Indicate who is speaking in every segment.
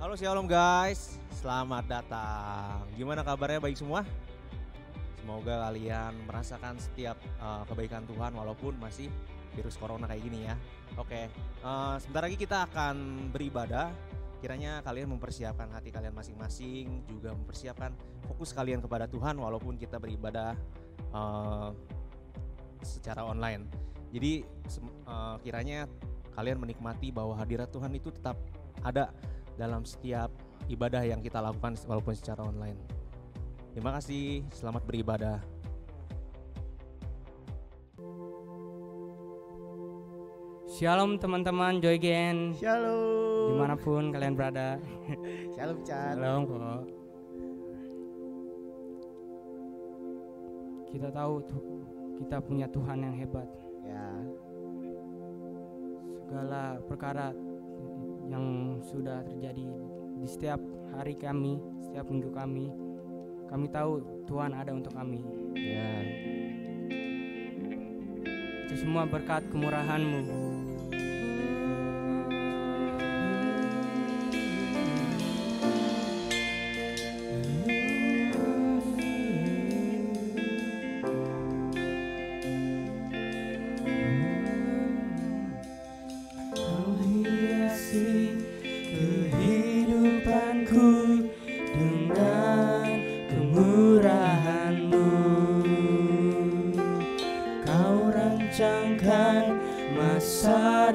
Speaker 1: Halo Shalom guys, selamat datang. Gimana kabarnya, baik semua? Semoga kalian merasakan setiap kebaikan Tuhan walaupun masih virus corona kayak gini ya. Oke, sebentar lagi kita akan beribadah. Kiranya kalian mempersiapkan hati kalian masing-masing, juga mempersiapkan fokus kalian kepada Tuhan walaupun kita beribadah secara online. Jadi kiranya kalian menikmati bahwa hadirat Tuhan itu tetap ada dalam setiap ibadah yang kita lakukan walaupun secara online. Terima kasih, selamat beribadah.
Speaker 2: Shalom teman-teman Joy Gen.
Speaker 3: Shalom.
Speaker 2: Dimanapun kalian berada.
Speaker 3: Shalom Chan.
Speaker 2: Shalom kok. Kita tahu kita punya Tuhan yang hebat.
Speaker 3: Ya.
Speaker 2: Segala perkara yang sudah terjadi di setiap hari kami, setiap minggu kami tahu Tuhan ada untuk kami.
Speaker 3: Ya.
Speaker 2: Itu semua berkat kemurahan-Mu.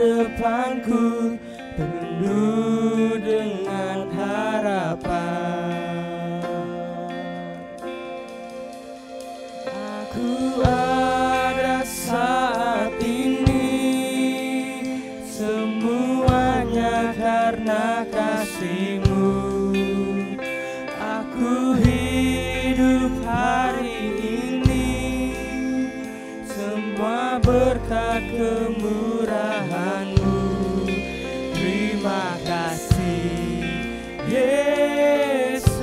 Speaker 2: Depanku penuh dengan harapan. Aku ada saat ini, semuanya karena kasih-Mu. Aku hidup hari ini, semua berkat kemurahan-Mu. Terima kasih Yesus,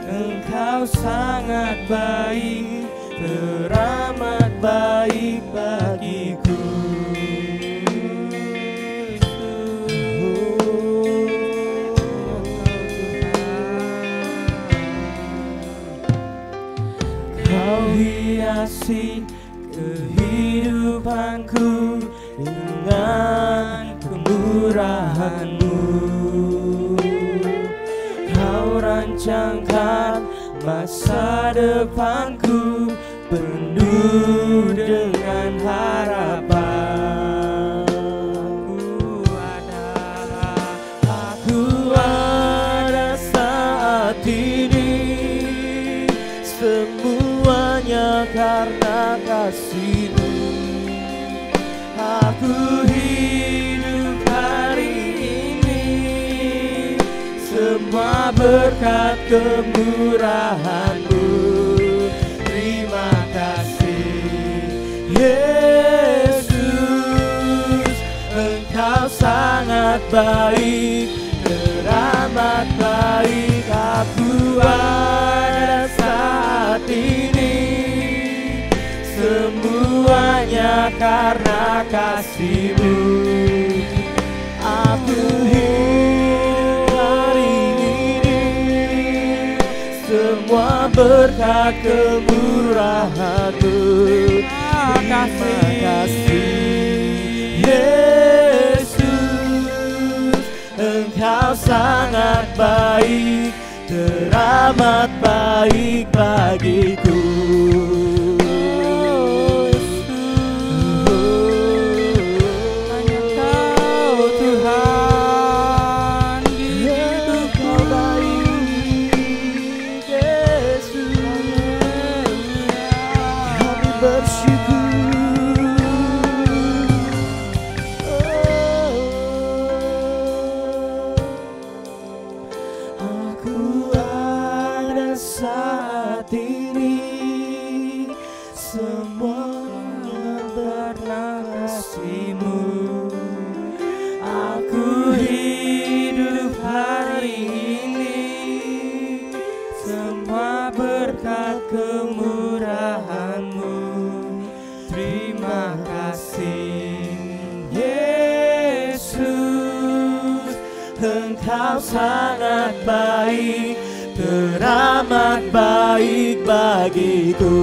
Speaker 2: Engkau sangat baik, teramat baik bagiku. Kau hiasi kehidupanku dengan kemurahan-Mu. Kau rancangkan masa depanku penuh dengan harapan. Aku ada saat ini, semuanya karena kasih-Mu. Aku hidup hari ini, semua berkat kemurahan-Mu. Terima kasih Yesus, Engkau sangat baik, teramat baik. Aku ada saat ini, semuanya karena kasih-Mu. Aku hidup hari ini, semua berkat kemurahan-Mu. Terima kasih Yesus, Engkau sangat baik, teramat baik bagiku. Aku ada saat ini,
Speaker 1: Engkau sangat baik, teramat baik bagiku.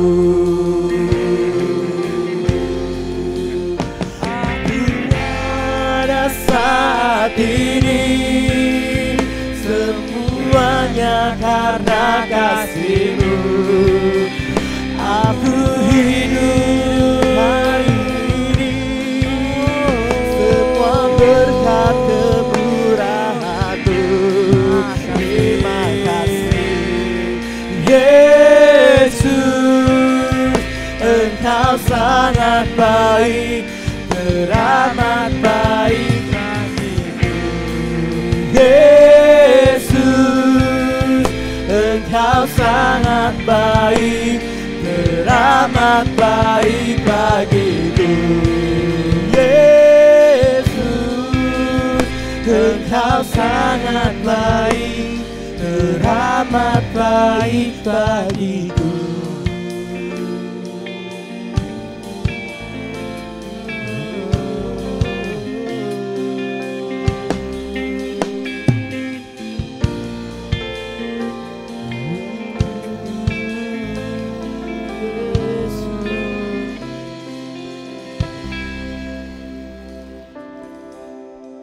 Speaker 1: Pada saat ini semuanya karena kasih-Mu. Aku hidup hari ini semua berkat kemurahan-Mu. Terima kasih Yesus, Engkau sangat baik, teramat baik bagiku. Yesus, Engkau sangat baik, teramat baik bagiku. Yesus, Engkau sangat baik, teramat baik bagiku.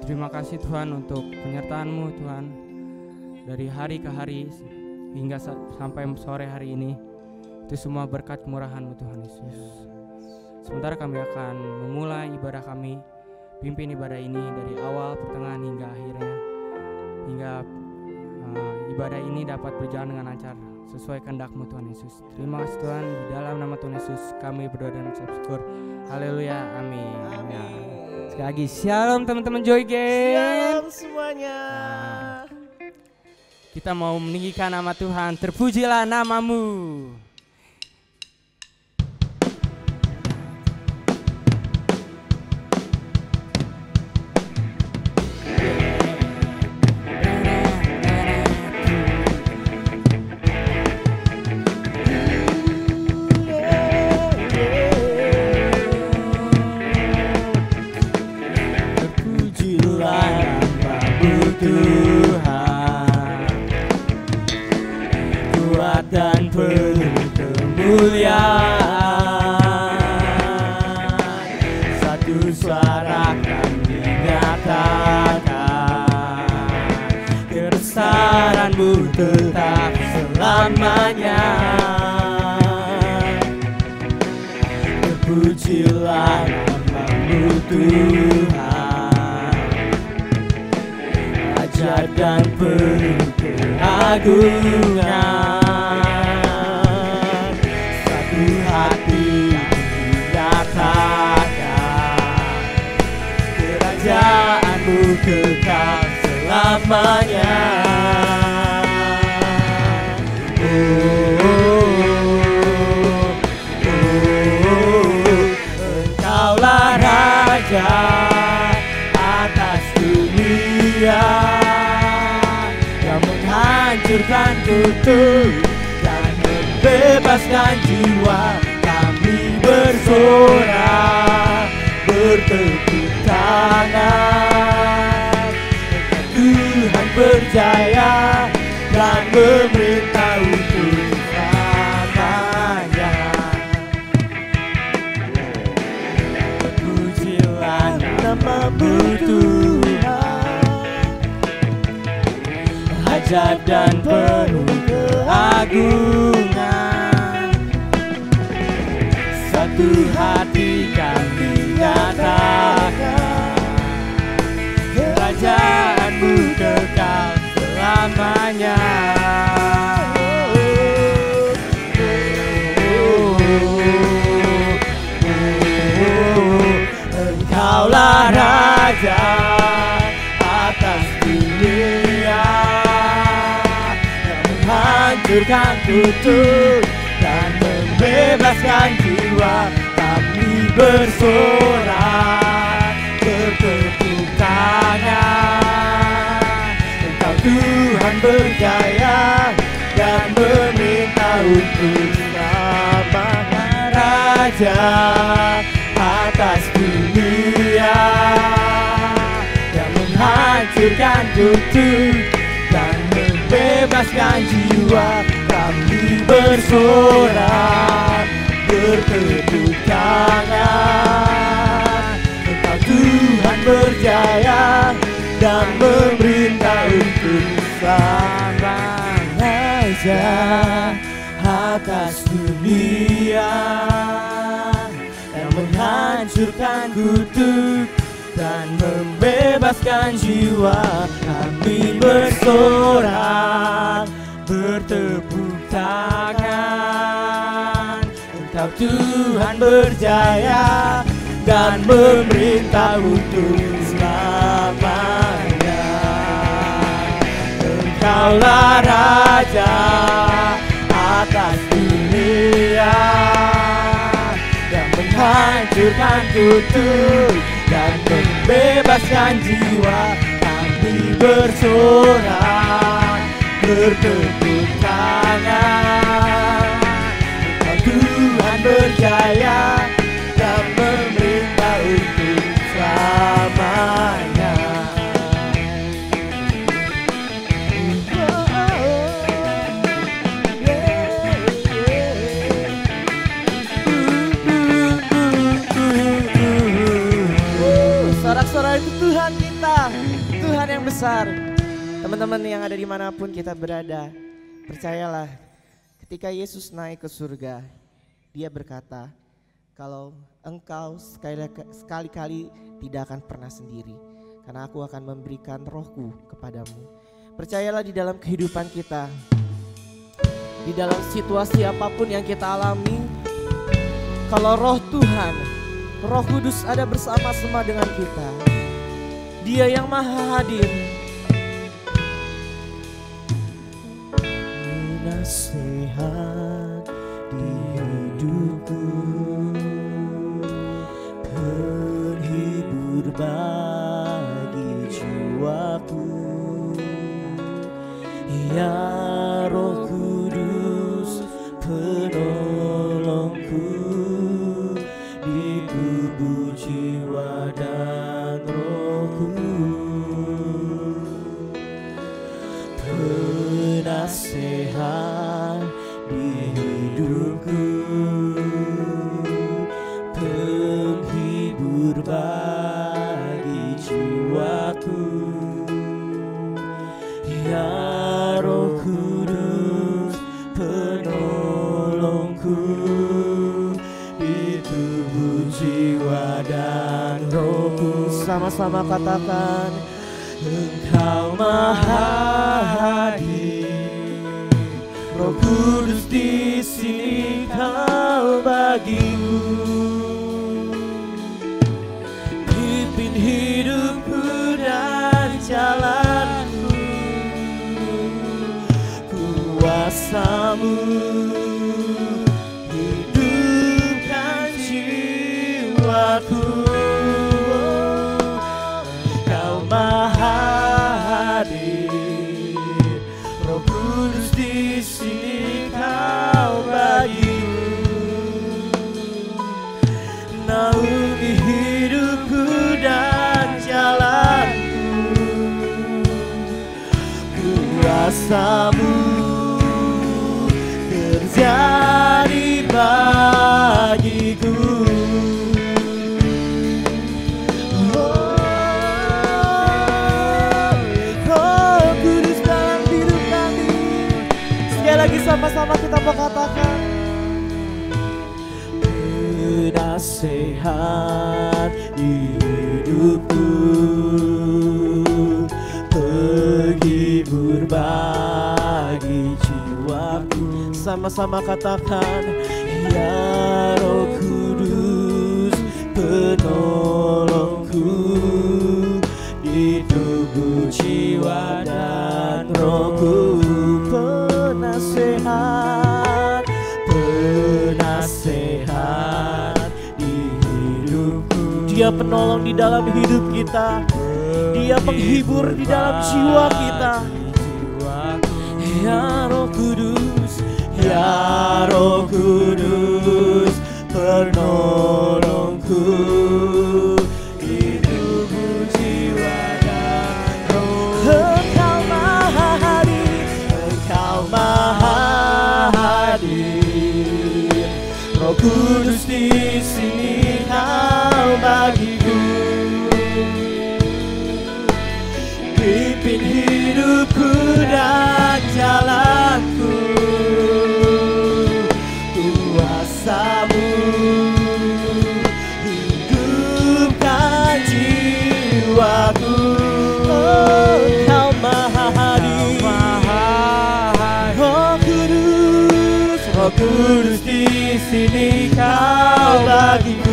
Speaker 2: Terima kasih Tuhan untuk penyertaan-Mu Tuhan, dari hari ke hari hingga sampai sore hari ini. Itu semua berkat kemurahan-Mu Tuhan Yesus. Sementara kami akan memulai ibadah kami, pimpin ibadah ini dari awal, pertengahan hingga akhirnya, hingga ibadah ini dapat berjalan dengan lancar sesuai kehendak-Mu Tuhan Yesus. Terima kasih Tuhan, di dalam nama Tuhan Yesus kami berdoa dan mengucap syukur. Haleluya, amin. Ya. Sekali lagi, shalom teman-teman Joy Gang.
Speaker 1: Shalom semuanya.
Speaker 2: Kita mau meninggikan nama Tuhan, terpujilah nama-Mu.
Speaker 1: Tuhan, kuat dan penuh kemuliaan, satu suara kami nyatakan, kebesaran-Mu tetap selamanya. Terpujilah nama-Mu Tuhan, ajaib dan penuh keagungan, satu hati menyatakan, kerajaan-Mu kekal selamanya. Engkaulah Raja atas dunia, menghancurkan kutuk dan membebaskan jiwa. Kami bersorak, bertepuk tangan, Tuhan berjaya dan memerintah untuk selamanya. Pujilah nama-Mu Tuhan, ajaib dan penuh keagungan, satu hati kami nyatakan, kerajaan-Mu kekal selamanya. Engkaulah Raja atas dunia, menghancurkan kutuk dan membebaskan jiwa. Kami bersorak, bertepuk tangan, Engkau Tuhan berjaya dan memerintah untuk selamanya. Raja atas dunia, yang
Speaker 2: menghancurkan kutuk dan membebaskan jiwa. Kami bersorak bertepuk tangan, Engkau Tuhan berjaya dan memerintah untuk selamanya atas dunia, yang menghancurkan kutuk dan membebaskan jiwa. Kami bersorak bertepuk tangan, Engkau Tuhan berjaya dan memerintah untuk selamanya. Engkaulah Raja atas dunia, yang menghancurkan kutuk dan membebaskan jiwa. Kami bersorak bertepuk tangan, Engkau Tuhan berjaya dan memerintah untuk selamanya.
Speaker 3: Sorak-sorai itu Tuhan kita, Tuhan yang besar. Teman-teman yang ada dimanapun kita berada, percayalah ketika Yesus naik ke surga, Dia berkata kalau engkau sekali-kali tidak akan pernah sendiri, karena aku akan memberikan rohku kepadamu. Percayalah di dalam kehidupan kita, di dalam situasi apapun yang kita alami, kalau roh Tuhan, Roh Kudus ada bersama-sama dengan kita, Dia yang maha hadir. Nasihat di hidupku, penghibur bagi jiwaku, ya Roh Kudus penolongku di tubuh jiwa dan rohku. Penasehat di hidupku, penghibur bagi jiwaku, ya Roh Kudus penolongku di tubuh jiwa dan rohku. Sama-sama katakan, Engkau maha hadir, Roh Kudus di sini Kau bagiku, pimpin hidupku dan jalanku, kuasa-Mu hidupkan jiwaku. Kau maha hadir, Roh Kudus di sini Kau bagiku, naungi hidupku dan jalanku, kuasa-Mu terjadi bagiku. Roh Kudus dalam hidup kami. Sekali lagi sama-sama kita berkatakan, penasehat di hidupku, penghibur bagi jiwaku. Sama-sama katakan, ya Roh Kudus penolongku di tubuh jiwa dan rohku. Penasehat, penasehat di hidupku. Dia penolong di dalam hidup kita, Dia penghibur di dalam jiwa kita. Ya Roh Kudus, ya Roh Kudus penolongku di tubuh jiwa dan pimpin hidupku dan jalanku. Kuasa-Mu hidupkan jiwaku. Oh, Kau Maha Hadir, Roh Kudus di sini Kau bagiku.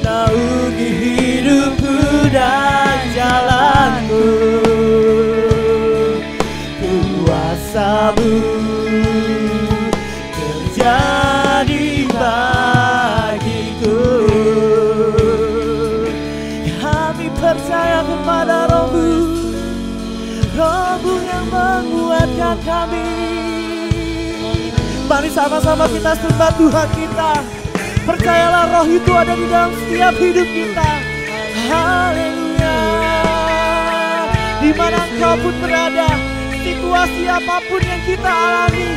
Speaker 3: Naungi hidupku dan jalanku. Kuasa-Mu terjadi bagiku. Kami percaya kepada Roh-Mu, Roh-Mu yang menguatkan kami. Mari sama-sama kita sembah Tuhan kita. Percayalah Roh itu ada di dalam setiap hidup kita. Haleluya. Di mana engkau pun berada, situasi apapun yang kita alami,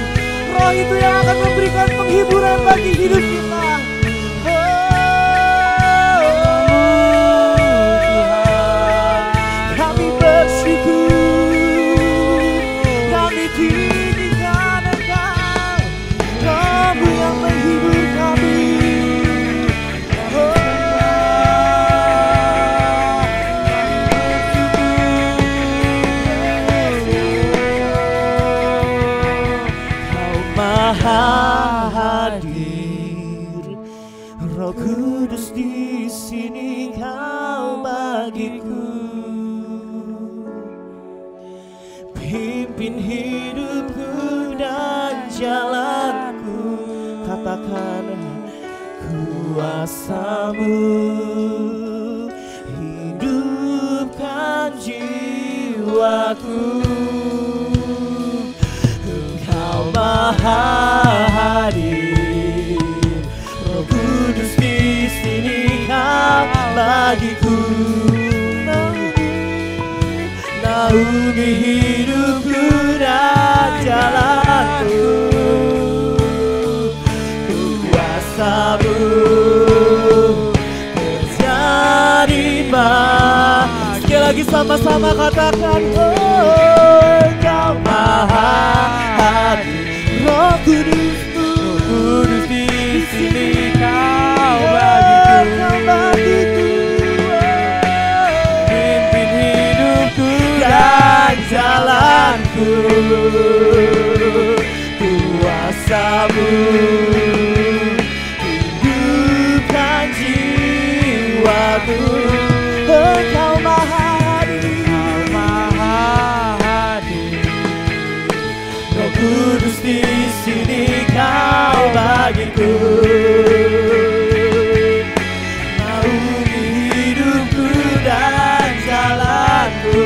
Speaker 3: Roh itu yang akan memberikan penghiburan bagi hidup kita. Kami bersyukur, kami tinggikan Engkau, Roh-Mu yang menghibur kami. Hadir, Roh Kudus di sini Kau bagiku. Pimpin hidupku dan jalanku. Katakan kuasa-Mu hidupkan jiwaku. Maha Hadir, Roh Kudus di sini Kau bagiku. Naungi hidupku dan jalanku. Kuasa-Mu terjadi bagiku. Sekali lagi sama-sama katakan, oh Kau Maha Hadir, Roh Kudus di sini Kau bagiku. Pimpin hidupku dan jalanku. Kuasa-Mu hidupkan jiwaku. Engkau Maha Hadir, Roh Kudus di sini Kau bagiku. Naungi hidupku dan jalanku.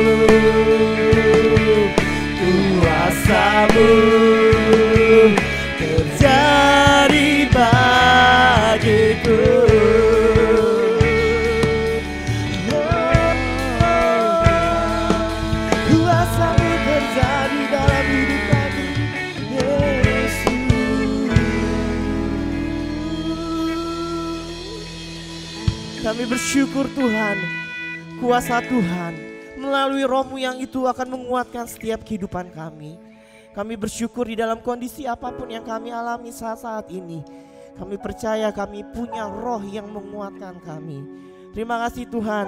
Speaker 3: Kuasa-Mu terjadi bagiku. Kuasa-Mu terjadi dalam hidup kami, Yesus. Kami bersyukur Tuhan, kuasa Tuhan melalui Roh-Mu yang itu akan menguatkan setiap kehidupan kami. Kami bersyukur di dalam kondisi apapun yang kami alami saat-saat ini. Kami percaya kami punya Roh yang menguatkan kami. Terima kasih Tuhan,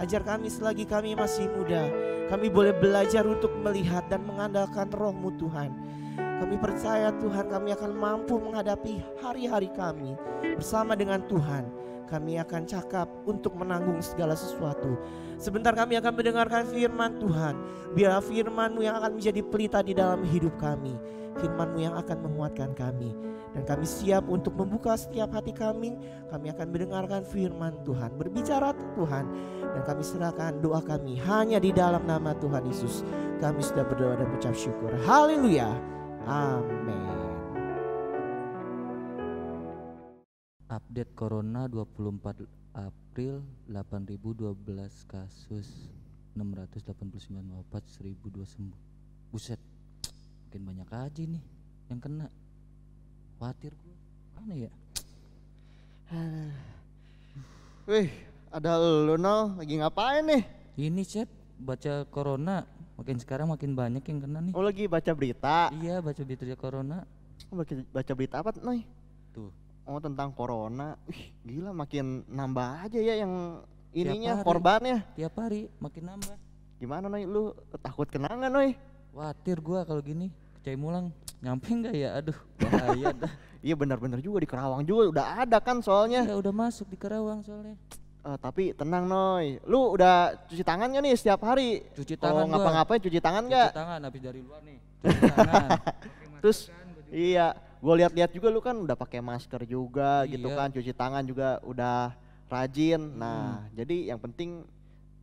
Speaker 3: ajar kami selagi kami masih muda. Kami boleh belajar untuk melihat dan mengandalkan Roh-Mu Tuhan. Kami percaya Tuhan kami akan mampu menghadapi hari-hari kami bersama dengan Tuhan. Kami akan cakap untuk menanggung segala sesuatu. Sebentar kami akan mendengarkan firman Tuhan. Biarlah firman-Mu yang akan menjadi pelita di dalam hidup kami. Firman-Mu yang akan menguatkan kami. Dan kami siap untuk membuka setiap hati kami. Kami akan mendengarkan firman Tuhan. Berbicara Tuhan. Dan kami serahkan doa kami hanya di dalam nama Tuhan Yesus. Kami sudah berdoa dan mengucap syukur. Haleluya. Amin.
Speaker 4: Update Corona 24 April 8.012 kasus, 689 wafat, 1.002 sembuh. Buset, makin banyak aja nih yang kena. Khawatir gue, mana ya?
Speaker 3: Wih,
Speaker 5: ada lu Nol, lagi ngapain nih?
Speaker 4: Ini chat baca corona, makin sekarang makin banyak yang kena nih.
Speaker 5: Oh lagi baca berita.
Speaker 4: Iya, baca berita corona.
Speaker 5: Baca berita apa Noy?
Speaker 4: Tuh.
Speaker 5: Oh tentang corona. Gila makin nambah aja ya yang ininya
Speaker 4: hari.
Speaker 5: korbannya.
Speaker 4: Tiap hari makin nambah.
Speaker 5: Gimana Noy, lu takut kena nggak Noy?
Speaker 4: Khawatir gua kalau gini. Kecai Mulang nyampe enggak ya? Aduh, bahaya dah.
Speaker 5: Iya benar-benar juga di Karawang juga udah ada kan soalnya.
Speaker 4: Ya udah masuk di Karawang soalnya.
Speaker 5: Tapi tenang Noy, lu udah cuci tangan gak nih setiap hari?
Speaker 4: Cuci
Speaker 5: Kalau
Speaker 4: tangan gua.
Speaker 5: ngapa-ngapain cuci tangan nggak?
Speaker 4: Cuci tangan habis dari luar nih. Cuci tangan.
Speaker 5: Terus iya, gue lihat-lihat juga lu kan udah pakai masker juga gitu
Speaker 4: Iya.
Speaker 5: kan, cuci tangan juga udah rajin. Nah, jadi yang penting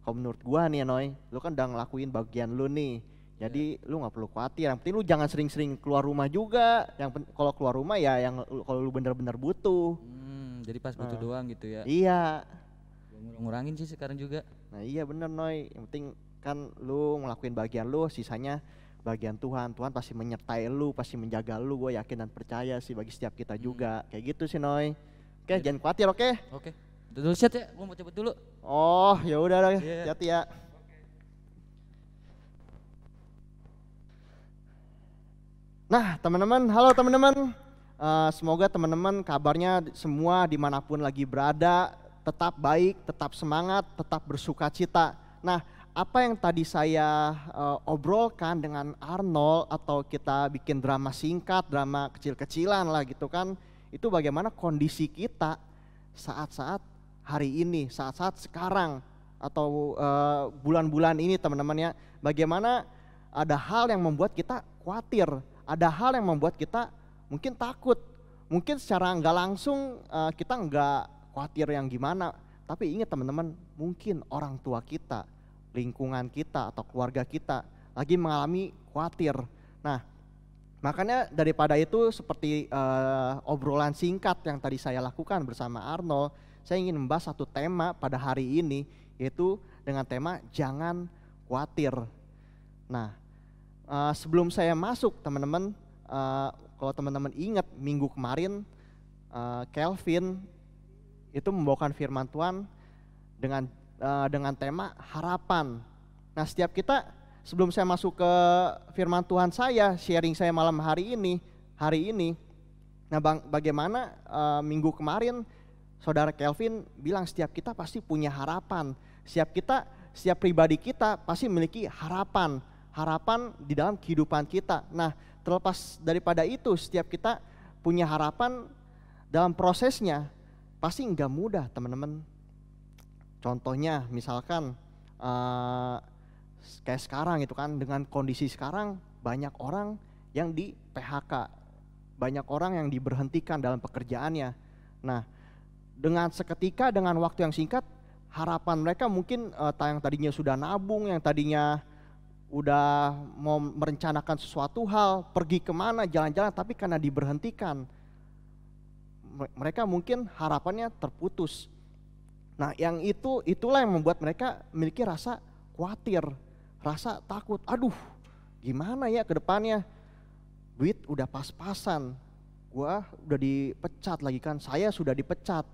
Speaker 5: kalau menurut gua nih ya Noy, lu kan udah ngelakuin bagian lu nih. Jadi lu nggak perlu khawatir. Yang penting lu jangan sering-sering keluar rumah juga. Kalau keluar rumah ya yang kalau lu bener-bener butuh.
Speaker 4: Jadi pas butuh doang gitu ya.
Speaker 5: Iya.
Speaker 4: Gua ngurangin sih sekarang juga.
Speaker 5: Nah iya bener Noy. Yang penting kan lu ngelakuin bagian lu, sisanya bagian Tuhan. Tuhan pasti menyertai lu, pasti menjaga lu. Gue yakin dan percaya sih bagi setiap kita juga. Kayak gitu sih Noy. Oke, jangan khawatir oke?
Speaker 4: Oke. Dulu chat ya, gua mau cabut dulu.
Speaker 5: Oh ya udah,
Speaker 4: Iya.
Speaker 5: hati-hati ya. Nah teman-teman, halo teman-teman. Semoga teman-teman kabarnya semua dimanapun lagi berada tetap baik, tetap semangat, tetap bersuka cita. Nah apa yang tadi saya obrolkan dengan Arnold atau kita bikin drama singkat, drama kecil-kecilan lah gitu kan. Itu bagaimana kondisi kita saat-saat hari ini, saat-saat sekarang atau bulan-bulan ini teman-teman ya. Bagaimana ada hal yang membuat kita khawatir, ada hal yang membuat kita mungkin takut, mungkin secara nggak langsung kita nggak khawatir yang gimana, tapi ingat teman-teman, mungkin orang tua kita, lingkungan kita atau keluarga kita lagi mengalami khawatir. Nah makanya daripada itu seperti obrolan singkat yang tadi saya lakukan bersama Arnold, saya ingin membahas satu tema pada hari ini, yaitu dengan tema jangan khawatir. Nah sebelum saya masuk teman-teman, kalau teman-teman ingat minggu kemarin Kelvin itu membawakan firman Tuhan dengan tema harapan. Nah setiap kita, sebelum saya masuk ke firman Tuhan sharing saya malam hari ini, nah bagaimana minggu kemarin saudara Kelvin bilang setiap kita pasti punya harapan, setiap pribadi kita pasti memiliki harapan di dalam kehidupan kita. Nah terlepas daripada itu, setiap kita punya harapan dalam prosesnya pasti nggak mudah teman-teman. Contohnya misalkan kayak sekarang itu kan, dengan kondisi sekarang banyak orang yang di PHK, banyak orang yang diberhentikan dalam pekerjaannya. Nah dengan seketika, dengan waktu yang singkat, harapan mereka mungkin yang tadinya sudah nabung, yang tadinya udah mau merencanakan sesuatu hal, pergi kemana, jalan-jalan, tapi karena diberhentikan, mereka mungkin harapannya terputus. Nah yang itulah yang membuat mereka memiliki rasa khawatir, rasa takut. Aduh gimana ya ke depannya, duit udah pas-pasan, gua udah dipecat lagi kan, saya sudah dipecat.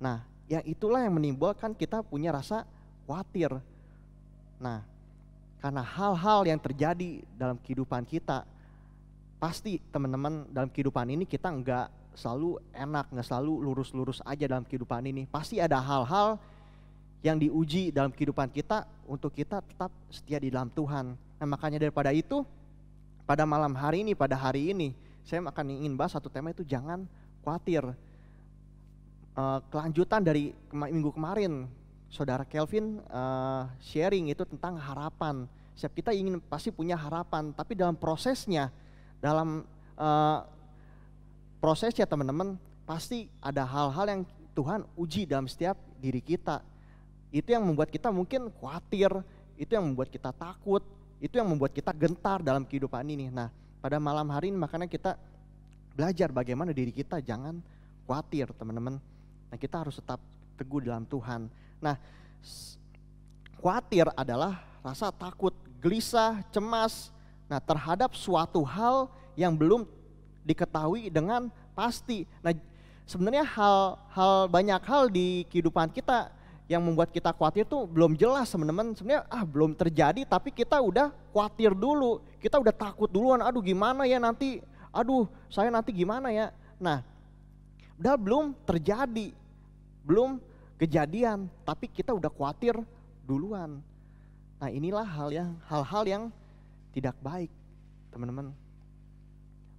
Speaker 5: Nah yang itulah yang menimbulkan kita punya rasa khawatir. Nah karena hal-hal yang terjadi dalam kehidupan kita, pasti teman-teman dalam kehidupan ini kita nggak selalu enak, nggak selalu lurus-lurus aja dalam kehidupan ini. Pasti ada hal-hal yang diuji dalam kehidupan kita untuk kita tetap setia di dalam Tuhan. Nah makanya daripada itu, pada malam hari ini, saya akan ingin bahas satu tema, itu jangan khawatir. Kelanjutan dari minggu kemarin, saudara Kelvin sharing itu tentang harapan. Setiap kita ingin pasti punya harapan, tapi dalam prosesnya teman-teman, pasti ada hal-hal yang Tuhan uji dalam setiap diri kita. Itu yang membuat kita mungkin khawatir, itu yang membuat kita takut, itu yang membuat kita gentar dalam kehidupan ini. Nah pada malam hari ini makanya kita belajar bagaimana diri kita jangan khawatir teman-teman. Nah kita harus tetap teguh dalam Tuhan. Nah khawatir adalah rasa takut, gelisah, cemas, nah terhadap suatu hal yang belum diketahui dengan pasti. Nah sebenarnya banyak hal di kehidupan kita yang membuat kita khawatir tuh belum jelas teman-teman. Sebenarnya belum terjadi tapi kita udah khawatir dulu. Kita udah takut duluan, aduh gimana ya nanti, aduh saya nanti gimana ya. Nah, udah belum terjadi, belum kejadian, tapi kita udah khawatir duluan. Nah inilah hal-hal yang tidak baik teman-teman.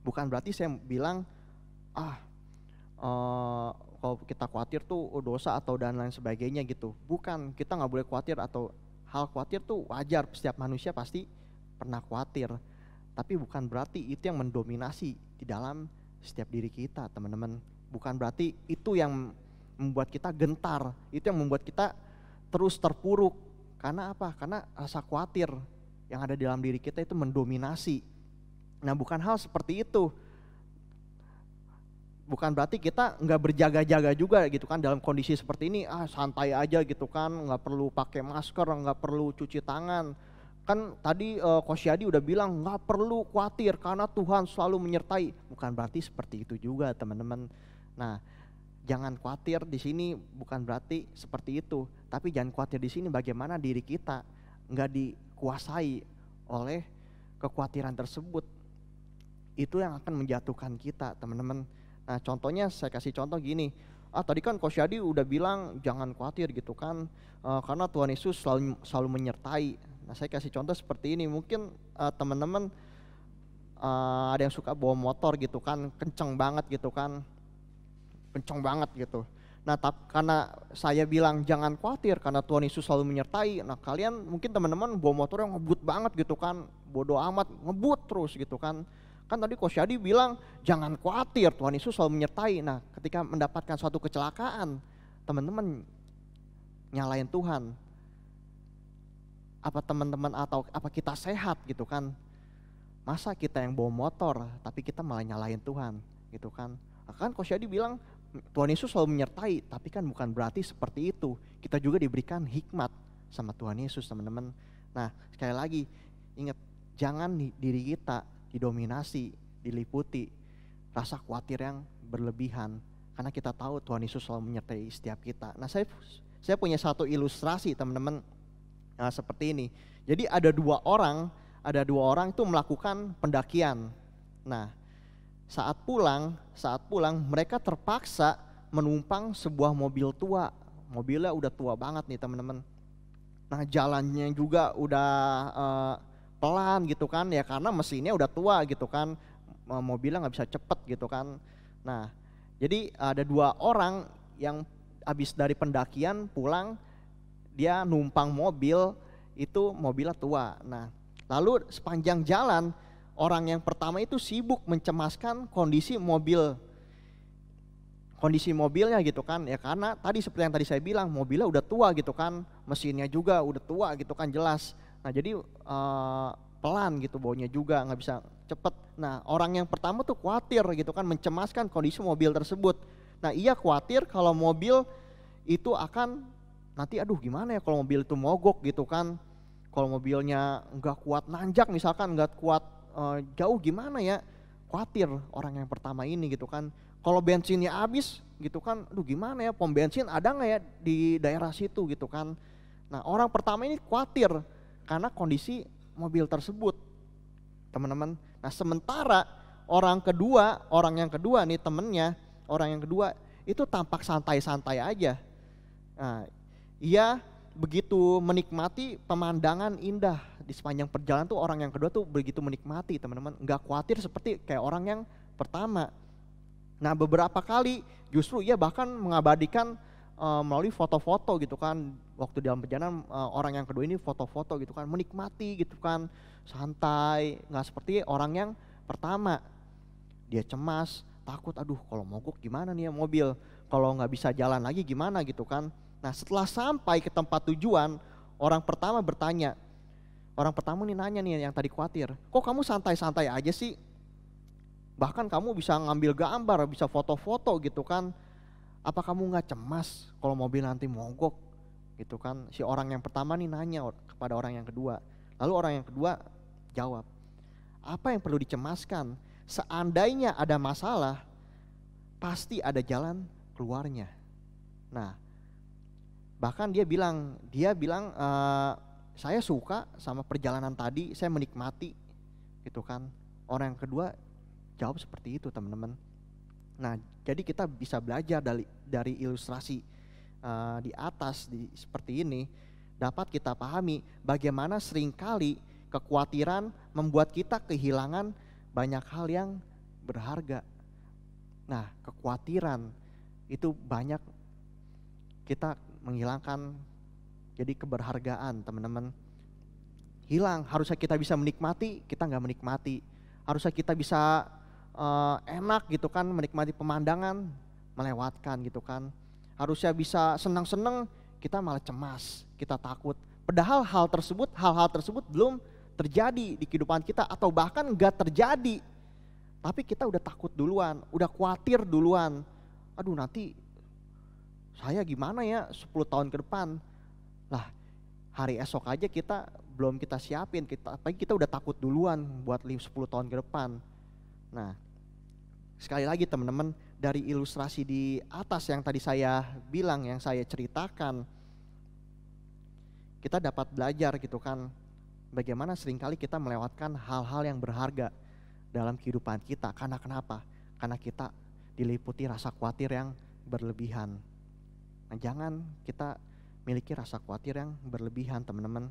Speaker 5: Bukan berarti saya bilang kalau kita khawatir tuh dosa atau dan lain sebagainya gitu. Bukan, kita nggak boleh khawatir, atau hal khawatir tuh wajar, setiap manusia pasti pernah khawatir. Tapi bukan berarti itu yang mendominasi di dalam setiap diri kita teman-teman. Bukan berarti itu yang membuat kita gentar, itu yang membuat kita terus terpuruk. Karena apa? Karena rasa khawatir yang ada di dalam diri kita itu mendominasi. Nah bukan hal seperti itu. Bukan berarti kita nggak berjaga-jaga juga gitu kan dalam kondisi seperti ini, santai aja gitu kan, nggak perlu pakai masker, nggak perlu cuci tangan. Kan tadi Coach Yadi udah bilang nggak perlu khawatir karena Tuhan selalu menyertai. Bukan berarti seperti itu juga teman-teman. Nah jangan khawatir di sini bukan berarti seperti itu, tapi jangan khawatir di sini bagaimana diri kita nggak dikuasai oleh kekhawatiran tersebut. Itu yang akan menjatuhkan kita teman-teman. Nah contohnya saya kasih contoh gini, tadi kan Coach Yadi udah bilang jangan khawatir gitu kan, karena Tuhan Yesus selalu menyertai. Nah saya kasih contoh seperti ini, mungkin teman-teman ada yang suka bawa motor gitu kan, kenceng banget gitu kan, kenceng banget gitu. Nah karena saya bilang jangan khawatir karena Tuhan Yesus selalu menyertai, nah kalian mungkin teman-teman bawa motor yang ngebut banget gitu kan, bodo amat ngebut terus gitu kan. Kan tadi Coach Yadi bilang jangan khawatir, Tuhan Yesus selalu menyertai. Nah ketika mendapatkan suatu kecelakaan, teman-teman nyalain Tuhan. Apa teman-teman atau apa kita sehat gitu kan? Masa kita yang bawa motor tapi kita malah nyalain Tuhan gitu kan? Kan Coach Yadi bilang Tuhan Yesus selalu menyertai, tapi kan bukan berarti seperti itu. Kita juga diberikan hikmat sama Tuhan Yesus teman-teman. Nah sekali lagi ingat, jangan diri kita didominasi, diliputi rasa khawatir yang berlebihan, karena kita tahu Tuhan Yesus selalu menyertai setiap kita. Nah saya punya satu ilustrasi teman-teman, seperti ini. Jadi ada dua orang itu melakukan pendakian. Nah saat pulang mereka terpaksa menumpang sebuah mobil tua. Mobilnya udah tua banget nih teman-teman. Nah jalannya juga udah pelan gitu kan ya, karena mesinnya udah tua gitu kan, mobilnya nggak bisa cepet gitu kan. Nah jadi ada dua orang yang habis dari pendakian pulang, dia numpang mobil itu, mobilnya tua. Nah lalu sepanjang jalan orang yang pertama itu sibuk mencemaskan kondisi mobilnya gitu kan ya, karena tadi seperti yang tadi saya bilang mobilnya udah tua gitu kan, mesinnya juga udah tua gitu kan jelas. Nah jadi pelan gitu baunya juga, nggak bisa cepet. Nah orang yang pertama tuh khawatir gitu kan, mencemaskan kondisi mobil tersebut. Nah ia khawatir kalau mobil itu akan nanti aduh gimana ya kalau mobil itu mogok gitu kan, kalau mobilnya nggak kuat nanjak misalkan, nggak kuat jauh gimana ya, khawatir orang yang pertama ini gitu kan. Kalau bensinnya habis gitu kan, aduh gimana ya, pom bensin ada nggak ya di daerah situ gitu kan. Nah orang pertama ini khawatir karena kondisi mobil tersebut teman-teman. Nah sementara orang yang kedua nih temennya, orang yang kedua itu tampak santai-santai aja. Nah ia begitu menikmati pemandangan indah di sepanjang perjalanan tuh, orang yang kedua tuh begitu menikmati teman-teman, nggak khawatir seperti kayak orang yang pertama. Nah beberapa kali justru ia bahkan mengabadikan melalui foto-foto gitu kan, waktu dalam perjalanan orang yang kedua ini foto-foto gitu kan, menikmati gitu kan, santai, nggak seperti orang yang pertama. Dia cemas, takut, aduh kalau mogok gimana nih ya mobil, kalau nggak bisa jalan lagi gimana gitu kan. Nah setelah sampai ke tempat tujuan, orang pertama bertanya, orang pertama nih nanya nih yang tadi khawatir, kok kamu santai-santai aja sih, bahkan kamu bisa ngambil gambar, bisa foto-foto gitu kan, apa kamu nggak cemas kalau mobil nanti mogok gitu kan. Si orang yang pertama nih nanya kepada orang yang kedua. Lalu orang yang kedua jawab, apa yang perlu dicemaskan, seandainya ada masalah pasti ada jalan keluarnya. Nah Bahkan dia bilang saya suka sama perjalanan tadi, saya menikmati gitu kan. Orang yang kedua jawab seperti itu teman-teman. Nah, jadi kita bisa belajar dari ilustrasi di atas seperti ini, dapat kita pahami bagaimana seringkali kekhawatiran membuat kita kehilangan banyak hal yang berharga. Nah, kekhawatiran itu banyak kita menghilangkan jadi keberhargaan teman-teman. Hilang, harusnya kita bisa menikmati, kita nggak menikmati. Harusnya kita bisa enak gitu kan, menikmati pemandangan, melewatkan gitu kan. Harusnya bisa senang-senang, kita malah cemas, kita takut. Padahal hal-hal tersebut belum terjadi di kehidupan kita atau bahkan nggak terjadi. Tapi kita udah takut duluan, udah khawatir duluan. Aduh, nanti saya gimana ya 10 tahun ke depan. Lah, hari esok aja kita belum kita siapin, apalagi kita udah takut duluan buat 10 tahun ke depan. Nah, sekali lagi teman-teman, dari ilustrasi di atas yang tadi saya bilang, yang saya ceritakan, kita dapat belajar gitu kan, bagaimana seringkali kita melewatkan hal-hal yang berharga dalam kehidupan kita. Karena kenapa? Karena kita diliputi rasa khawatir yang berlebihan. Nah, jangan kita miliki rasa khawatir yang berlebihan teman-teman.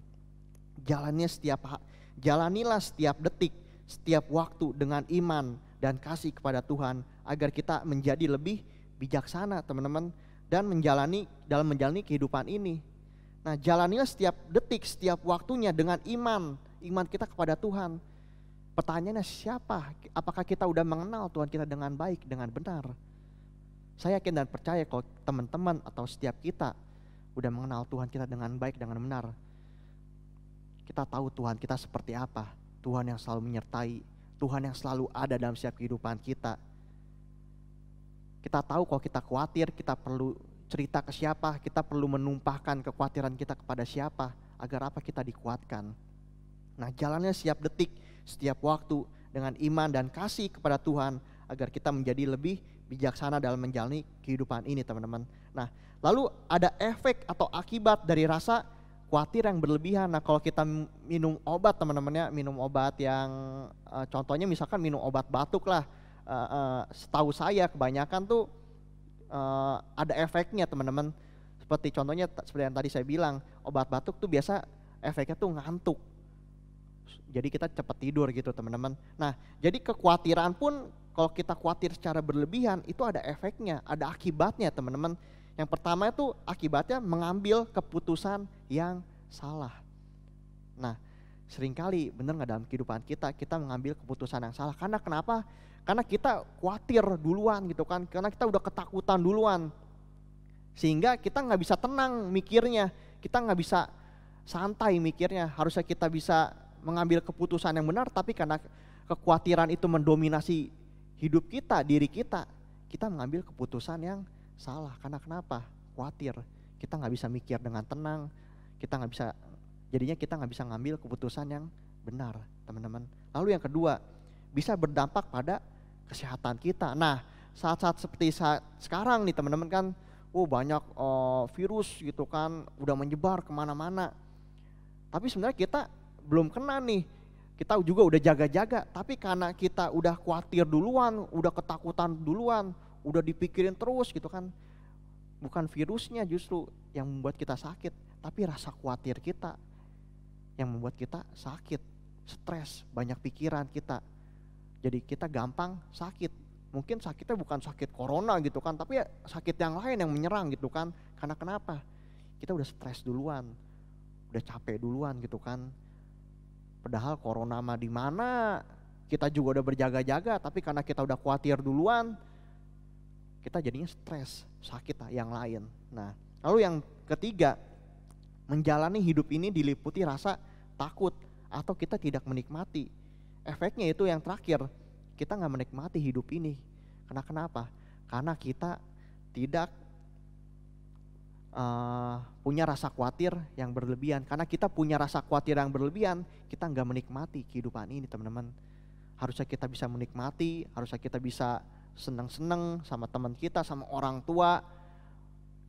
Speaker 5: Jalanilah setiap detik, setiap waktu dengan iman dan kasih kepada Tuhan agar kita menjadi lebih bijaksana teman-teman dan dalam menjalani kehidupan ini. Nah, jalanilah setiap detik, setiap waktunya dengan iman kita kepada Tuhan. Pertanyaannya siapa? Apakah kita udah mengenal Tuhan kita dengan baik, dengan benar? Saya yakin dan percaya kalau teman-teman atau setiap kita udah mengenal Tuhan kita dengan baik, dengan benar. Kita tahu Tuhan kita seperti apa. Tuhan yang selalu menyertai, Tuhan yang selalu ada dalam setiap kehidupan kita. Kita tahu kalau kita khawatir, kita perlu cerita ke siapa, kita perlu menumpahkan kekhawatiran kita kepada siapa, agar apa kita dikuatkan. Nah, jalannya setiap detik, setiap waktu dengan iman dan kasih kepada Tuhan agar kita menjadi lebih bijaksana dalam menjalani kehidupan ini teman-teman. Nah, lalu ada efek atau akibat dari rasa khawatir yang berlebihan. Nah, kalau kita minum obat teman-teman ya, minum obat yang contohnya misalkan minum obat batuk lah, setahu saya kebanyakan tuh ada efeknya teman-teman. Seperti contohnya seperti yang tadi saya bilang, obat batuk tuh biasa efeknya tuh ngantuk. Jadi kita cepat tidur gitu teman-teman. Nah, jadi kekhawatiran pun kalau kita khawatir secara berlebihan itu ada efeknya, ada akibatnya teman-teman. Yang pertama itu akibatnya mengambil keputusan yang salah. Nah, seringkali benar nggak dalam kehidupan kita mengambil keputusan yang salah. Karena kenapa? Karena kita khawatir duluan gitu kan, karena kita udah ketakutan duluan. Sehingga kita nggak bisa tenang mikirnya, kita nggak bisa santai mikirnya. Harusnya kita bisa mengambil keputusan yang benar, tapi karena kekhawatiran itu mendominasi hidup kita, diri kita mengambil keputusan yang salah. Karena kenapa? Khawatir. Kita nggak bisa mikir dengan tenang, jadinya kita nggak bisa ngambil keputusan yang benar, teman-teman. Lalu yang kedua, bisa berdampak pada kesehatan kita. Nah, saat-saat seperti sekarang nih teman-teman kan, banyak virus gitu kan, udah menyebar kemana-mana. Tapi sebenarnya kita belum kena nih, kita juga udah jaga-jaga, tapi karena kita udah khawatir duluan, udah ketakutan duluan, udah dipikirin terus gitu kan. Bukan virusnya justru yang membuat kita sakit, tapi rasa khawatir kita yang membuat kita sakit, stres, banyak pikiran kita. Jadi kita gampang sakit. Mungkin sakitnya bukan sakit corona gitu kan, tapi ya sakit yang lain yang menyerang gitu kan. Karena kenapa? Kita udah stres duluan, udah capek duluan gitu kan. Padahal corona mah di mana, kita juga udah berjaga-jaga, tapi karena kita udah khawatir duluan, kita jadinya stres, sakit yang lain. Nah, lalu yang ketiga, menjalani hidup ini diliputi rasa takut atau kita tidak menikmati. Efeknya itu yang terakhir, kita nggak menikmati hidup ini. Karena kenapa? Karena kita tidak punya rasa khawatir yang berlebihan. Karena kita punya rasa khawatir yang berlebihan, kita nggak menikmati kehidupan ini teman-teman. Harusnya kita bisa menikmati, harusnya kita bisa senang-senang sama teman kita, sama orang tua.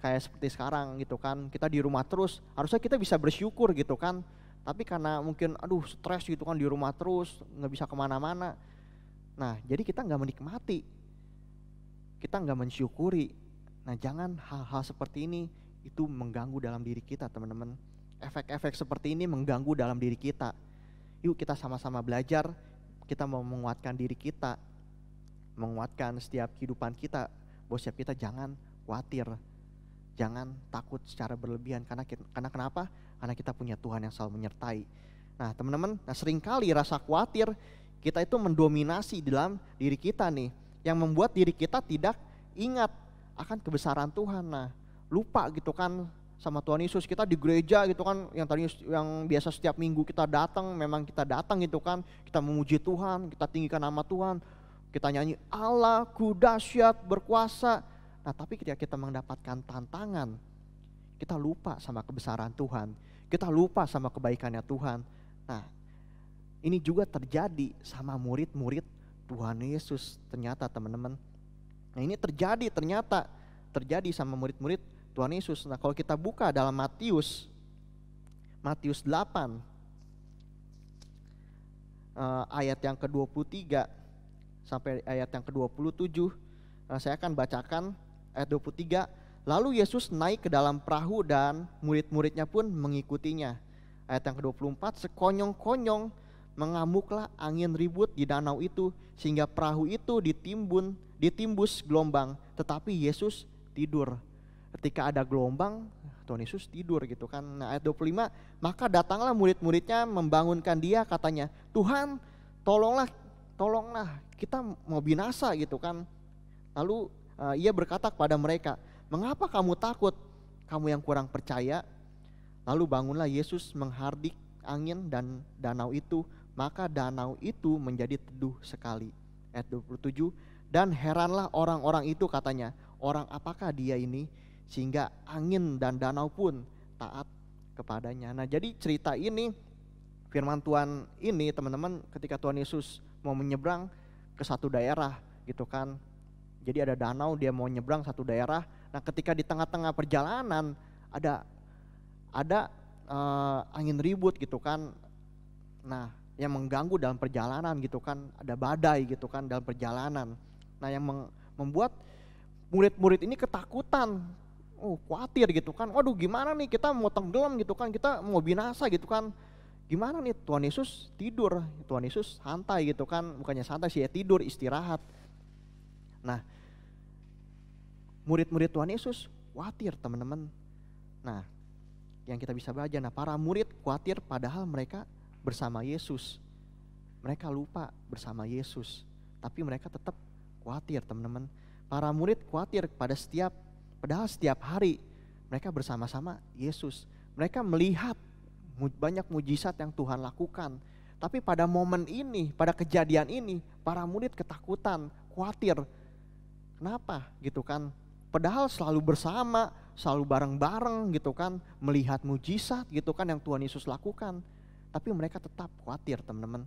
Speaker 5: kayak seperti sekarang gitu kan, kita di rumah terus, harusnya kita bisa bersyukur gitu kan. Tapi karena mungkin aduh stres gitu kan, di rumah terus nggak bisa kemana-mana. Nah jadi kita nggak menikmati, kita nggak mensyukuri. Nah jangan hal-hal seperti ini itu mengganggu dalam diri kita teman-teman. Efek-efek seperti ini mengganggu dalam diri kita. Yuk kita sama-sama belajar, kita mau menguatkan diri kita, menguatkan setiap kehidupan kita, bahwa setiap kita jangan khawatir, jangan takut secara berlebihan. Karena kenapa? Karena kita punya Tuhan yang selalu menyertai. Nah teman-teman, seringkali rasa khawatir kita itu mendominasi dalam diri kita nih, yang membuat diri kita tidak ingat akan kebesaran Tuhan. Nah lupa gitu kan sama Tuhan Yesus. Kita di gereja gitu kan, yang biasa setiap minggu kita datang, memang kita datang gitu kan, kita memuji Tuhan, kita tinggikan nama Tuhan, kita nyanyi Allahku dahsyat berkuasa. Nah tapi ketika kita mendapatkan tantangan, kita lupa sama kebesaran Tuhan, kita lupa sama kebaikannya Tuhan. Nah ini juga terjadi sama murid-murid Tuhan Yesus ternyata teman-teman. Nah ini ternyata terjadi sama murid-murid Tuhan Yesus. Nah kalau kita buka dalam Matius 8 ayat yang ke-23 sampai ayat yang ke-27, saya akan bacakan ayat 23. Lalu Yesus naik ke dalam perahu dan murid-muridnya pun mengikutinya. Ayat yang ke-24, sekonyong-konyong mengamuklah angin ribut di danau itu, sehingga perahu itu ditimbus gelombang, tetapi Yesus tidur. Ketika ada gelombang, Tuhan Yesus tidur gitu kan. Nah ayat 25, maka datanglah murid-muridnya membangunkan dia, katanya, Tuhan tolonglah kita mau binasa gitu kan. Lalu ia berkata kepada mereka, mengapa kamu takut, kamu yang kurang percaya? Lalu bangunlah Yesus menghardik angin dan danau itu, maka danau itu menjadi teduh sekali. Ayat 27, dan heranlah orang-orang itu, katanya, orang apakah dia ini sehingga angin dan danau pun taat kepadanya. Nah jadi cerita ini, firman Tuhan ini teman-teman, ketika Tuhan Yesus mau menyeberang ke satu daerah gitu kan. Jadi ada danau, dia mau nyebrang satu daerah. Nah ketika di tengah-tengah perjalanan ada angin ribut gitu kan. Nah yang mengganggu dalam perjalanan gitu kan, ada badai gitu kan dalam perjalanan. Nah yang membuat murid-murid ini ketakutan, khawatir gitu kan. Waduh gimana nih, kita mau tenggelam gitu kan, kita mau binasa gitu kan. Gimana nih, Tuhan Yesus tidur, Tuhan Yesus santai gitu kan. Bukannya santai sih ya, tidur, istirahat. Nah murid-murid Tuhan Yesus khawatir teman-teman. Nah yang kita bisa baca, nah para murid khawatir padahal mereka bersama Yesus. Mereka lupa bersama Yesus, tapi mereka tetap khawatir teman-teman. Para murid khawatir padahal setiap hari mereka bersama-sama Yesus. Mereka melihat banyak mujizat yang Tuhan lakukan. Tapi pada momen ini, pada kejadian ini, para murid ketakutan, khawatir. Kenapa gitu kan? Padahal selalu bersama, selalu bareng-bareng gitu kan, melihat mujizat gitu kan yang Tuhan Yesus lakukan. Tapi mereka tetap khawatir teman-teman.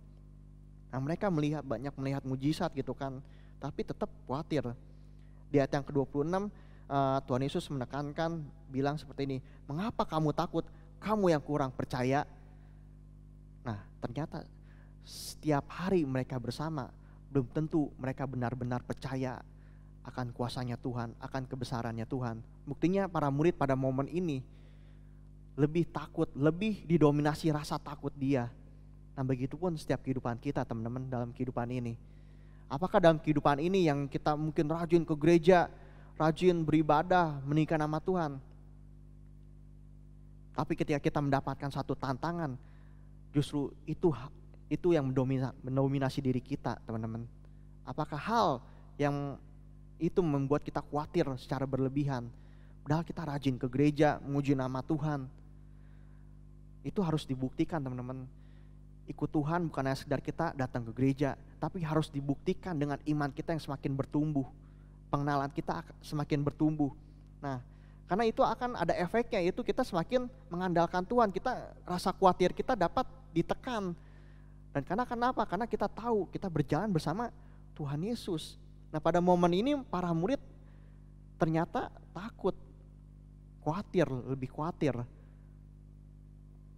Speaker 5: Nah mereka banyak melihat mujizat gitu kan, tapi tetap khawatir. Di ayat yang ke-26 Tuhan Yesus menekankan, bilang seperti ini, mengapa kamu takut, kamu yang kurang percaya? Nah ternyata setiap hari mereka bersama, belum tentu mereka benar-benar percaya akan kuasanya Tuhan, akan kebesarannya Tuhan. Buktinya para murid pada momen ini lebih takut, lebih didominasi rasa takut dia. Nah begitupun setiap kehidupan kita teman-teman dalam kehidupan ini. Apakah dalam kehidupan ini yang kita mungkin rajin ke gereja, rajin beribadah, meninggikan nama Tuhan, tapi ketika kita mendapatkan satu tantangan, justru itu yang mendominasi diri kita teman-teman. Apakah hal yang itu membuat kita khawatir secara berlebihan, padahal kita rajin ke gereja, memuji nama Tuhan? Itu harus dibuktikan teman-teman. Ikut Tuhan bukan hanya sekedar kita datang ke gereja, tapi harus dibuktikan dengan iman kita yang semakin bertumbuh, pengenalan kita semakin bertumbuh. Nah karena itu akan ada efeknya, yaitu kita semakin mengandalkan Tuhan, kita rasa khawatir kita dapat ditekan. Dan kenapa? Karena kita tahu kita berjalan bersama Tuhan Yesus. Nah pada momen ini para murid ternyata takut. lebih khawatir.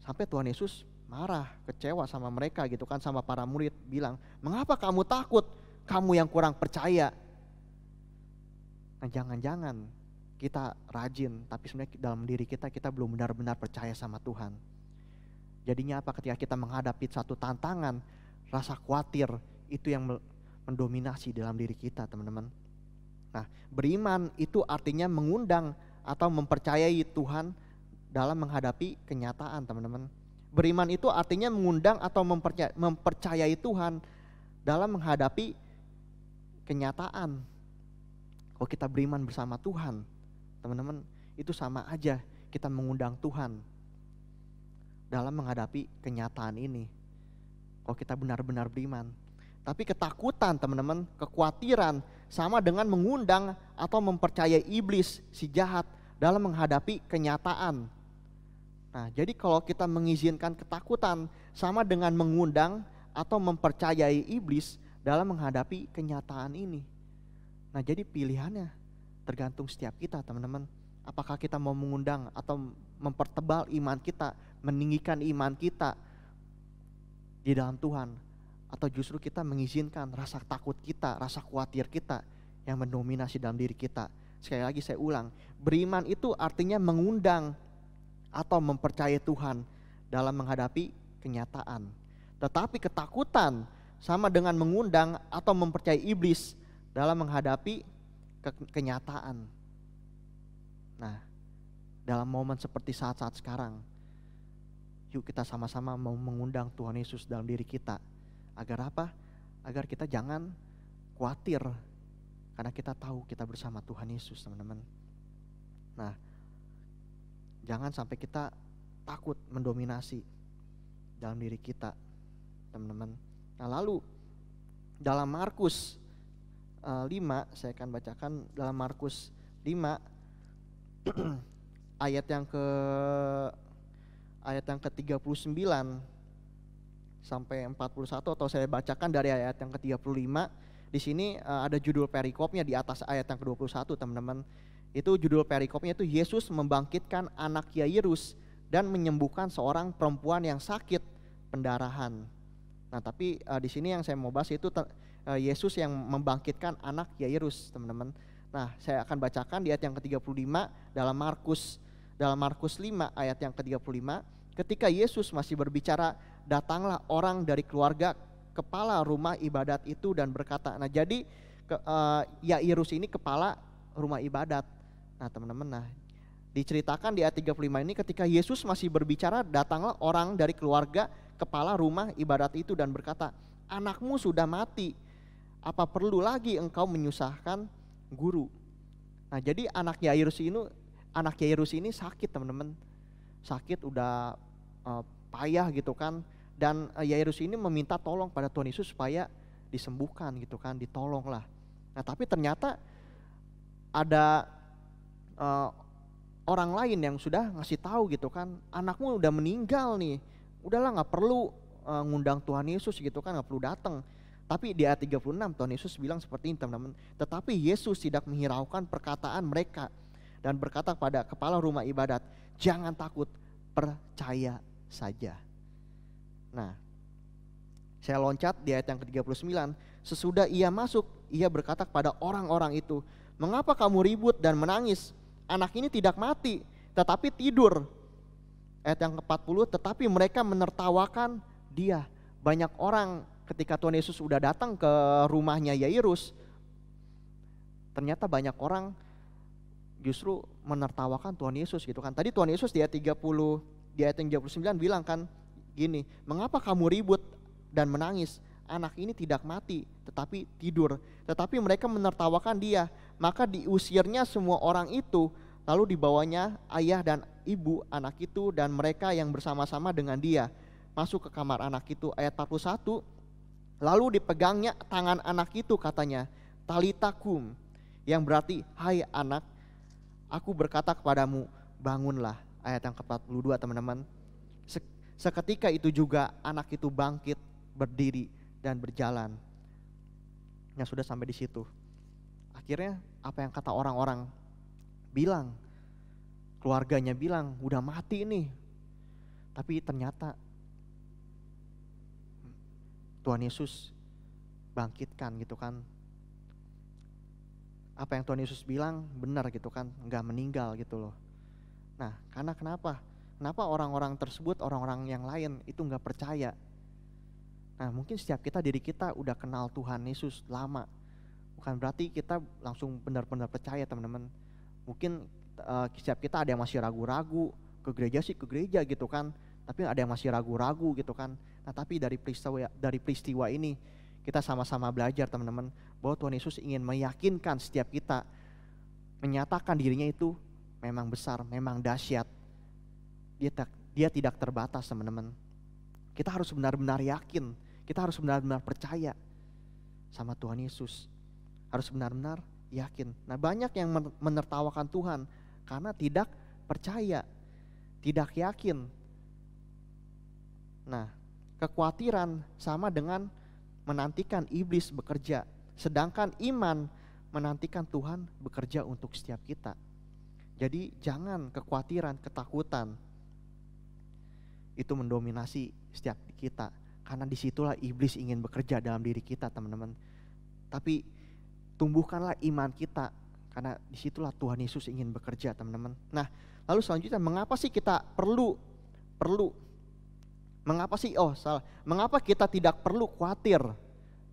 Speaker 5: Sampai Tuhan Yesus marah, kecewa sama mereka gitu kan, sama para murid, bilang, "Mengapa kamu takut? Kamu yang kurang percaya." Nah, jangan-jangan kita rajin, tapi sebenarnya dalam diri kita belum benar-benar percaya sama Tuhan. Jadinya apa? Ketika kita menghadapi satu tantangan, rasa khawatir itu yang mendominasi dalam diri kita, teman-teman. Nah, beriman itu artinya mengundang atau mempercayai Tuhan dalam menghadapi kenyataan, teman-teman. Beriman itu artinya mengundang atau mempercayai Tuhan dalam menghadapi kenyataan. Kalau kita beriman bersama Tuhan, teman-teman, itu sama aja kita mengundang Tuhan dalam menghadapi kenyataan ini. Kalau kita benar-benar beriman. Tapi ketakutan, teman-teman, kekhawatiran sama dengan mengundang atau mempercayai iblis, si jahat, dalam menghadapi kenyataan. Nah, jadi kalau kita mengizinkan ketakutan sama dengan mengundang atau mempercayai iblis dalam menghadapi kenyataan ini. Nah, jadi pilihannya tergantung setiap kita, teman-teman. Apakah kita mau mengundang atau mempertebal iman kita, meninggikan iman kita di dalam Tuhan, atau justru kita mengizinkan rasa takut kita, rasa khawatir kita yang mendominasi dalam diri kita. Sekali lagi saya ulang, beriman itu artinya mengundang atau mempercayai Tuhan dalam menghadapi kenyataan. Tetapi ketakutan sama dengan mengundang atau mempercayai iblis dalam menghadapi kenyataan. Nah, dalam momen seperti saat-saat sekarang, yuk kita sama-sama mau mengundang Tuhan Yesus dalam diri kita. Agar apa? Agar kita jangan khawatir, karena kita tahu kita bersama Tuhan Yesus, teman-teman. Nah, jangan sampai kita takut mendominasi dalam diri kita, teman-teman. Nah, lalu dalam Markus 5, saya akan bacakan dalam Markus 5 ayat yang ke-39 sampai 41, atau saya bacakan dari ayat yang ke-35. Di sini ada judul perikopnya di atas ayat yang ke-21, teman-teman. Itu judul perikopnya itu Yesus membangkitkan anak Yairus dan menyembuhkan seorang perempuan yang sakit pendarahan. Nah, tapi di sini yang saya mau bahas itu Yesus yang membangkitkan anak Yairus, teman-teman. Nah, saya akan bacakan di ayat yang ke-35 dalam Markus 5 ayat yang ke-35. Ketika Yesus masih berbicara, datanglah orang dari keluarga kepala rumah ibadat itu dan berkata. Nah, jadi Yairus ini kepala rumah ibadat. Nah, teman-teman, nah diceritakan di ayat 35 ini, ketika Yesus masih berbicara, datanglah orang dari keluarga kepala rumah ibadat itu dan berkata, "Anakmu sudah mati, apa perlu lagi engkau menyusahkan guru?" Nah, jadi anak Yairus ini sakit, teman-teman. Sakit udah payah gitu kan. Dan Yairus ini meminta tolong pada Tuhan Yesus supaya disembuhkan gitu kan, ditolong lah. Nah, tapi ternyata ada orang lain yang sudah ngasih tahu gitu kan, "Anakmu udah meninggal nih, udahlah nggak perlu ngundang Tuhan Yesus gitu kan, nggak perlu datang." Tapi di ayat 36 Tuhan Yesus bilang seperti ini, teman-teman. Tetapi Yesus tidak menghiraukan perkataan mereka dan berkata kepada kepala rumah ibadat, "Jangan takut, percaya saja." Nah, saya loncat di ayat yang ke-39. Sesudah ia masuk, ia berkata kepada orang-orang itu, "Mengapa kamu ribut dan menangis? Anak ini tidak mati, tetapi tidur." Ayat yang ke-40, tetapi mereka menertawakan dia. Banyak orang ketika Tuhan Yesus sudah datang ke rumahnya Yairus, ternyata banyak orang justru menertawakan Tuhan Yesus gitu kan. Tadi Tuhan Yesus di ayat 39 bilang kan gini, "Mengapa kamu ribut dan menangis? Anak ini tidak mati, tetapi tidur." Tetapi mereka menertawakan dia. Maka diusirnya semua orang itu, lalu dibawanya ayah dan ibu anak itu dan mereka yang bersama-sama dengan dia masuk ke kamar anak itu. Ayat 41, lalu dipegangnya tangan anak itu, katanya, "Talita kum," yang berarti, "Hai anak, aku berkata kepadamu, bangunlah." Ayat yang ke-42, teman-teman. Seketika itu juga anak itu bangkit, berdiri dan berjalan. Nah, sudah sampai di situ. Akhirnya apa yang kata orang-orang bilang? keluarganya bilang udah mati nih. Tapi ternyata Tuhan Yesus bangkitkan gitu kan. Apa yang Tuhan Yesus bilang benar gitu kan, nggak meninggal gitu loh. Nah, karena kenapa? Kenapa orang-orang tersebut, orang-orang yang lain itu nggak percaya? Nah, mungkin setiap kita, diri kita udah kenal Tuhan Yesus lama. Bukan berarti kita langsung benar-benar percaya, teman-teman. Mungkin setiap kita ada yang masih ragu-ragu, ke gereja sih ke gereja gitu kan, tapi ada yang masih ragu-ragu gitu kan. Nah, tapi dari peristiwa ini kita sama-sama belajar, teman-teman, bahwa Tuhan Yesus ingin meyakinkan setiap kita, menyatakan dirinya itu memang besar, memang dahsyat. Dia tidak terbatas, teman-teman. Kita harus benar-benar yakin, kita harus benar-benar percaya sama Tuhan Yesus. Harus benar-benar yakin. Nah, banyak yang menertawakan Tuhan karena tidak percaya, tidak yakin. Nah, kekhawatiran sama dengan menantikan iblis bekerja, sedangkan iman menantikan Tuhan bekerja untuk setiap kita. Jadi jangan kekhawatiran, ketakutan itu mendominasi setiap kita, karena disitulah iblis ingin bekerja dalam diri kita, teman-teman. Tapi tumbuhkanlah iman kita, karena disitulah Tuhan Yesus ingin bekerja, teman-teman. Nah, lalu selanjutnya, mengapa sih kita mengapa kita tidak perlu khawatir?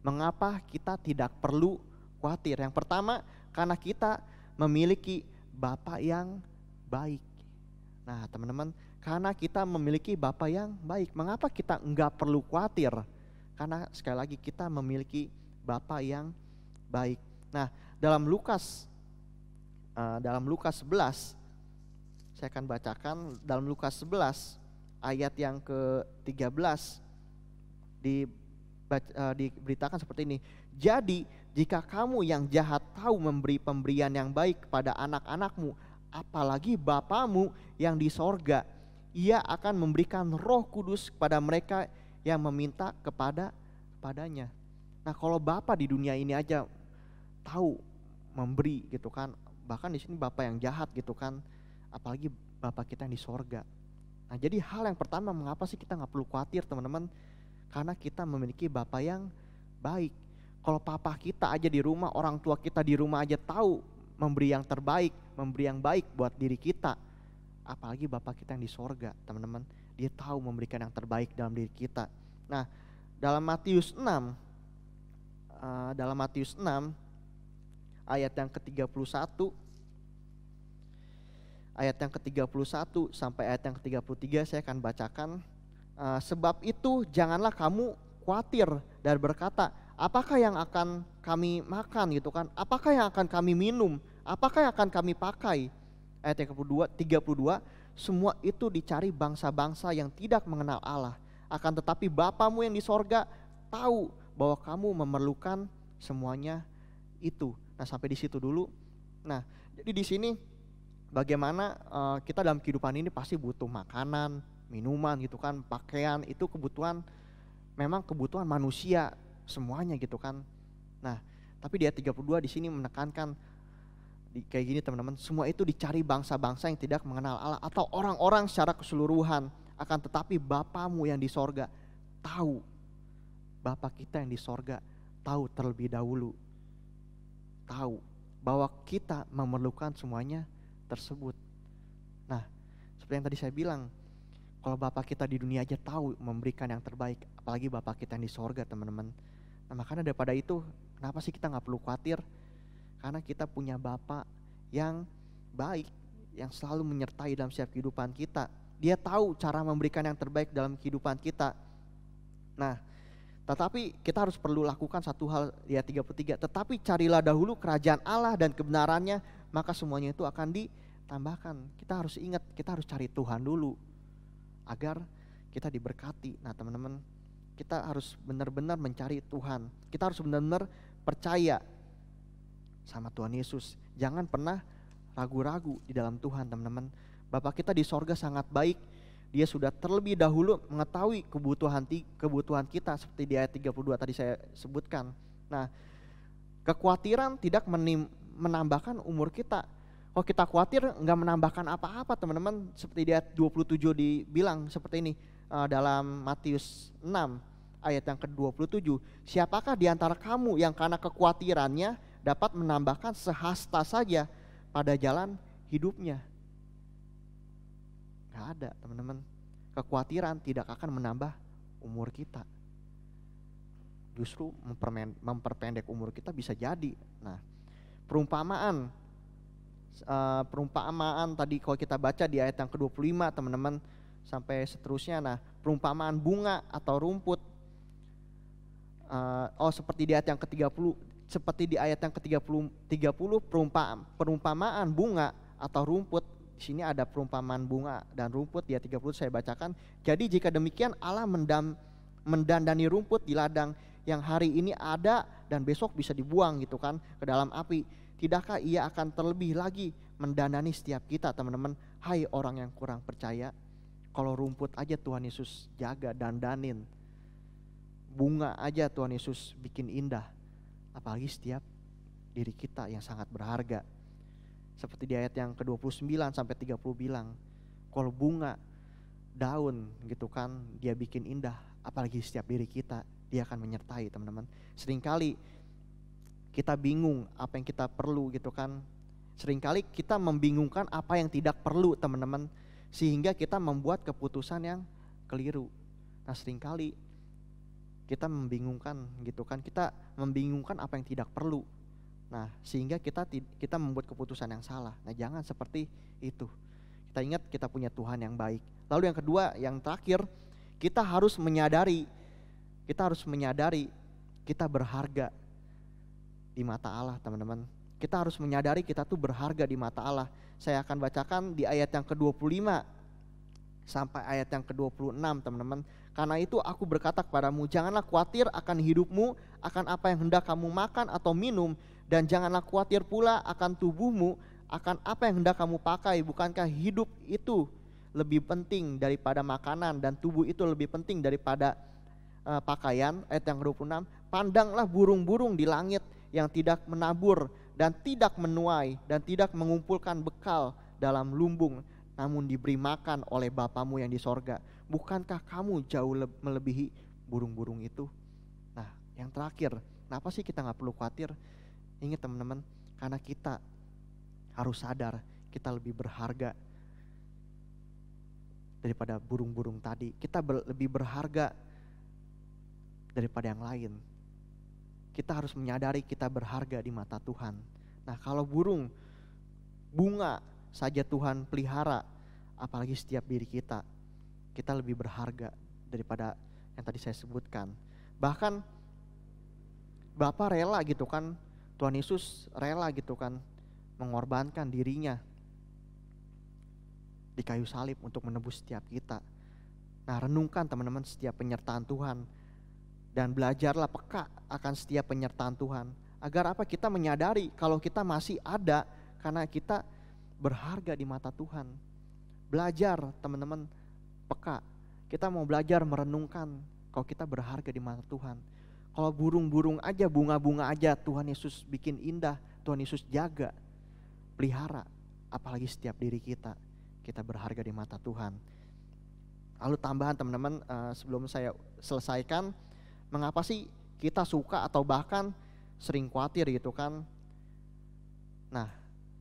Speaker 5: Mengapa kita tidak perlu khawatir? Yang pertama, karena kita memiliki Bapa yang baik. Nah, teman-teman, karena kita memiliki Bapa yang baik, mengapa kita enggak perlu khawatir? Karena sekali lagi kita memiliki Bapa yang baik. Nah, dalam Lukas 11, saya akan bacakan dalam Lukas 11 ayat yang ke-13, diberitakan seperti ini. Jadi jika kamu yang jahat tahu memberi pemberian yang baik kepada anak-anakmu, apalagi Bapamu yang di sorga, Ia akan memberikan Roh Kudus kepada mereka yang meminta kepadanya. Nah, kalau Bapa di dunia ini aja tahu memberi gitu kan, bahkan di sini Bapa yang jahat gitu kan, apalagi Bapa kita yang di sorga. Nah, jadi hal yang pertama, mengapa sih kita nggak perlu khawatir, teman-teman? Karena kita memiliki Bapa yang baik. Kalau papa kita aja di rumah, orang tua kita di rumah aja tahu memberi yang terbaik, memberi yang baik buat diri kita, apalagi Bapa kita yang di sorga, teman-teman. Dia tahu memberikan yang terbaik dalam diri kita. Nah, dalam Matius 6 ayat yang ke-31 sampai ayat yang ke-33 saya akan bacakan. Sebab itu janganlah kamu khawatir dan berkata, apakah yang akan kami makan gitu kan? Apakah yang akan kami minum? Apakah yang akan kami pakai? Ayat yang ke-32, semua itu dicari bangsa-bangsa yang tidak mengenal Allah. Akan tetapi Bapamu yang di sorga tahu bahwa kamu memerlukan semuanya itu. Nah, sampai di situ dulu. Nah, jadi di sini bagaimana kita dalam kehidupan ini pasti butuh makanan, minuman gitu kan, pakaian, itu kebutuhan, memang kebutuhan manusia semuanya gitu kan. Nah, tapi di ayat 32 di sini menekankan kayak gini, teman-teman, semua itu dicari bangsa-bangsa yang tidak mengenal Allah atau orang-orang secara keseluruhan. Akan tetapi Bapamu yang di sorga tahu, Bapa kita yang di sorga tahu terlebih dahulu, tahu bahwa kita memerlukan semuanya tersebut. Nah, seperti yang tadi saya bilang, kalau Bapa kita di dunia aja tahu memberikan yang terbaik, apalagi Bapa kita yang di sorga, teman-teman. Nah, makanya daripada itu, kenapa sih kita gak perlu khawatir? Karena kita punya Bapa yang baik, yang selalu menyertai dalam setiap kehidupan kita. Dia tahu cara memberikan yang terbaik dalam kehidupan kita. Nah, tetapi kita harus perlu lakukan satu hal di ayat 33. Tetapi carilah dahulu kerajaan Allah dan kebenarannya, maka semuanya itu akan ditambahkan. Kita harus ingat, kita harus cari Tuhan dulu agar kita diberkati. Nah, teman-teman, kita harus benar-benar mencari Tuhan. Kita harus benar-benar percaya sama Tuhan Yesus. Jangan pernah ragu-ragu di dalam Tuhan, teman-teman. Bapa kita di sorga sangat baik. Dia sudah terlebih dahulu mengetahui kebutuhan kita, seperti di ayat 32 tadi saya sebutkan. Nah, kekhawatiran tidak menambahkan umur kita. Kalau kita khawatir nggak menambahkan apa-apa teman-teman, seperti di ayat 27 dibilang seperti ini dalam Matius 6 ayat yang ke-27. Siapakah di antara kamu yang karena kekhawatirannya dapat menambahkan sehasta saja pada jalan hidupnya? Gak ada teman-teman. Kekhawatiran tidak akan menambah umur kita. Justru memperpendek umur kita bisa jadi. Nah, perumpamaan tadi kalau kita baca di ayat yang ke-25 teman-teman sampai seterusnya. Nah, perumpamaan bunga atau rumput. Seperti di ayat yang ke-30, seperti di ayat yang ke-30 perumpamaan bunga atau rumput. Di sini ada perumpamaan bunga dan rumput di ayat 30 saya bacakan. Jadi jika demikian Allah mendandani rumput di ladang yang hari ini ada dan besok bisa dibuang gitu kan ke dalam api. Tidakkah ia akan terlebih lagi mendandani setiap kita teman-teman? Hai orang yang kurang percaya, kalau rumput aja Tuhan Yesus jaga, dandanin. Bunga aja Tuhan Yesus bikin indah, apalagi setiap diri kita yang sangat berharga. Seperti di ayat yang ke-29 sampai 30 bilang, kalau bunga, daun gitu kan dia bikin indah, apalagi setiap diri kita, dia akan menyertai teman-teman. Seringkali kita bingung apa yang kita perlu gitu kan. Seringkali kita membingungkan apa yang tidak perlu teman-teman, sehingga kita membuat keputusan yang keliru. Nah, seringkali kita membingungkan gitu kan, kita membingungkan apa yang tidak perlu. Nah, sehingga kita membuat keputusan yang salah. Nah, jangan seperti itu. Kita ingat kita punya Tuhan yang baik. Lalu yang kedua, yang terakhir, kita harus menyadari kita berharga di mata Allah teman-teman. Kita harus menyadari kita tuh berharga di mata Allah. Saya akan bacakan di ayat yang ke-25 sampai ayat yang ke-26 teman-teman. Karena itu aku berkata kepadamu, janganlah khawatir akan hidupmu, akan apa yang hendak kamu makan atau minum, dan janganlah khawatir pula akan tubuhmu, akan apa yang hendak kamu pakai. Bukankah hidup itu lebih penting daripada makanan, dan tubuh itu lebih penting daripada pakaian? Ayat yang ke-26, pandanglah burung-burung di langit yang tidak menabur dan tidak menuai dan tidak mengumpulkan bekal dalam lumbung, namun diberi makan oleh Bapamu yang di sorga. Bukankah kamu jauh melebihi burung-burung itu? Nah, yang terakhir, kenapa sih kita gak perlu khawatir? Ingat teman-teman, karena kita harus sadar kita lebih berharga daripada burung-burung tadi. Kita lebih berharga daripada yang lain. Kita harus menyadari kita berharga di mata Tuhan. Nah, kalau bunga saja Tuhan pelihara, apalagi setiap diri kita lebih berharga daripada yang tadi saya sebutkan. Bahkan Bapa rela gitu kan, Tuhan Yesus rela gitu kan mengorbankan dirinya di kayu salib untuk menebus setiap kita. Nah, renungkan teman-teman setiap penyertaan Tuhan, dan belajarlah peka akan setiap penyertaan Tuhan. Agar apa? Kita menyadari kalau kita masih ada karena kita berharga di mata Tuhan. Belajar teman-teman peka. Kita mau belajar merenungkan kalau kita berharga di mata Tuhan. Kalau burung-burung aja, bunga-bunga aja Tuhan Yesus bikin indah, Tuhan Yesus jaga, pelihara, apalagi setiap diri kita berharga di mata Tuhan. Lalu tambahan teman-teman, sebelum saya selesaikan, mengapa sih kita suka atau bahkan sering khawatir gitu kan? Nah,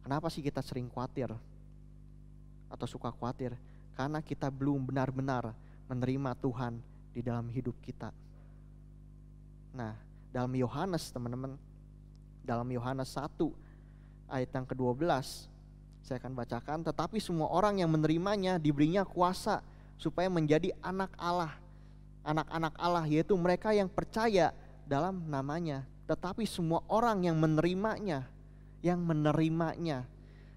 Speaker 5: kenapa sih kita sering khawatir atau suka khawatir? Karena kita belum benar-benar menerima Tuhan di dalam hidup kita. Nah, dalam Yohanes teman-teman, dalam Yohanes 1 ayat yang ke-12, saya akan bacakan, tetapi semua orang yang menerimanya diberinya kuasa supaya menjadi anak Allah. Anak-anak Allah, yaitu mereka yang percaya dalam namanya. Tetapi semua orang yang menerimanya.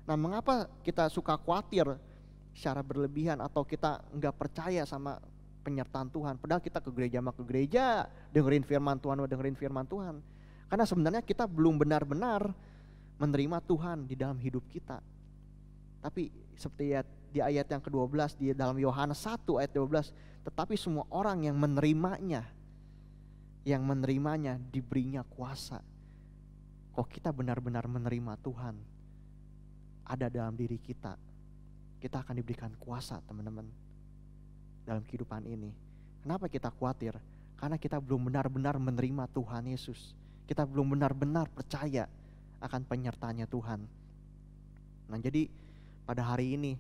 Speaker 5: Nah, mengapa kita suka khawatir secara berlebihan atau kita enggak percaya sama penyertaan Tuhan? Padahal kita ke gereja, dengerin firman Tuhan. Karena sebenarnya kita belum benar-benar menerima Tuhan di dalam hidup kita. Tapi seperti di ayat yang ke-12 di dalam Yohanes 1 ayat 12, tetapi semua orang yang menerimanya diberinya kuasa. Kok kita benar-benar menerima Tuhan, ada dalam diri kita, kita akan diberikan kuasa teman-teman dalam kehidupan ini. Kenapa kita khawatir? Karena kita belum benar-benar menerima Tuhan Yesus. Kita belum benar-benar percaya akan penyertaannya Tuhan. Nah jadi pada hari ini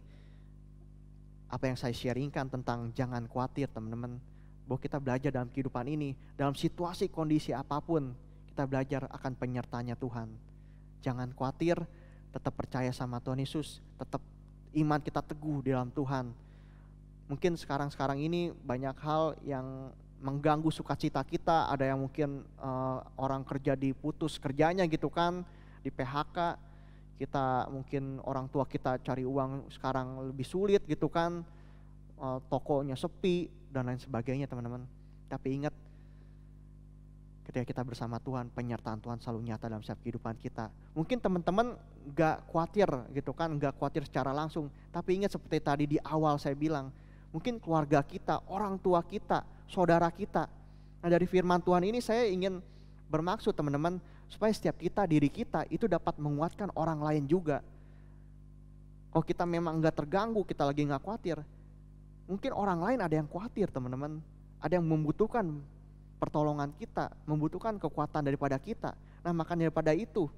Speaker 5: apa yang saya sharingkan tentang jangan khawatir teman-teman, bahwa kita belajar dalam kehidupan ini, dalam situasi kondisi apapun, kita belajar akan penyertaannya Tuhan. Jangan khawatir, tetap percaya sama Tuhan Yesus, tetap iman kita teguh di dalam Tuhan. Mungkin sekarang ini banyak hal yang mengganggu sukacita kita. Ada yang mungkin orang kerja diputus kerjanya gitu kan, di PHK. Kita mungkin orang tua kita cari uang sekarang lebih sulit gitu kan, tokonya sepi dan lain sebagainya teman-teman. Tapi ingat, ketika kita bersama Tuhan, penyertaan Tuhan selalu nyata dalam setiap kehidupan kita. Mungkin teman-teman gak khawatir gitu kan, gak khawatir secara langsung. Tapi ingat seperti tadi di awal saya bilang, mungkin keluarga kita, orang tua kita, saudara kita. Nah dari firman Tuhan ini saya ingin bermaksud teman-teman, supaya setiap kita, diri kita itu dapat menguatkan orang lain juga. Kalau kita memang gak terganggu, kita lagi gak khawatir, mungkin orang lain ada yang khawatir teman-teman. Ada yang membutuhkan pertolongan kita, membutuhkan kekuatan daripada kita. Nah maka daripada itu,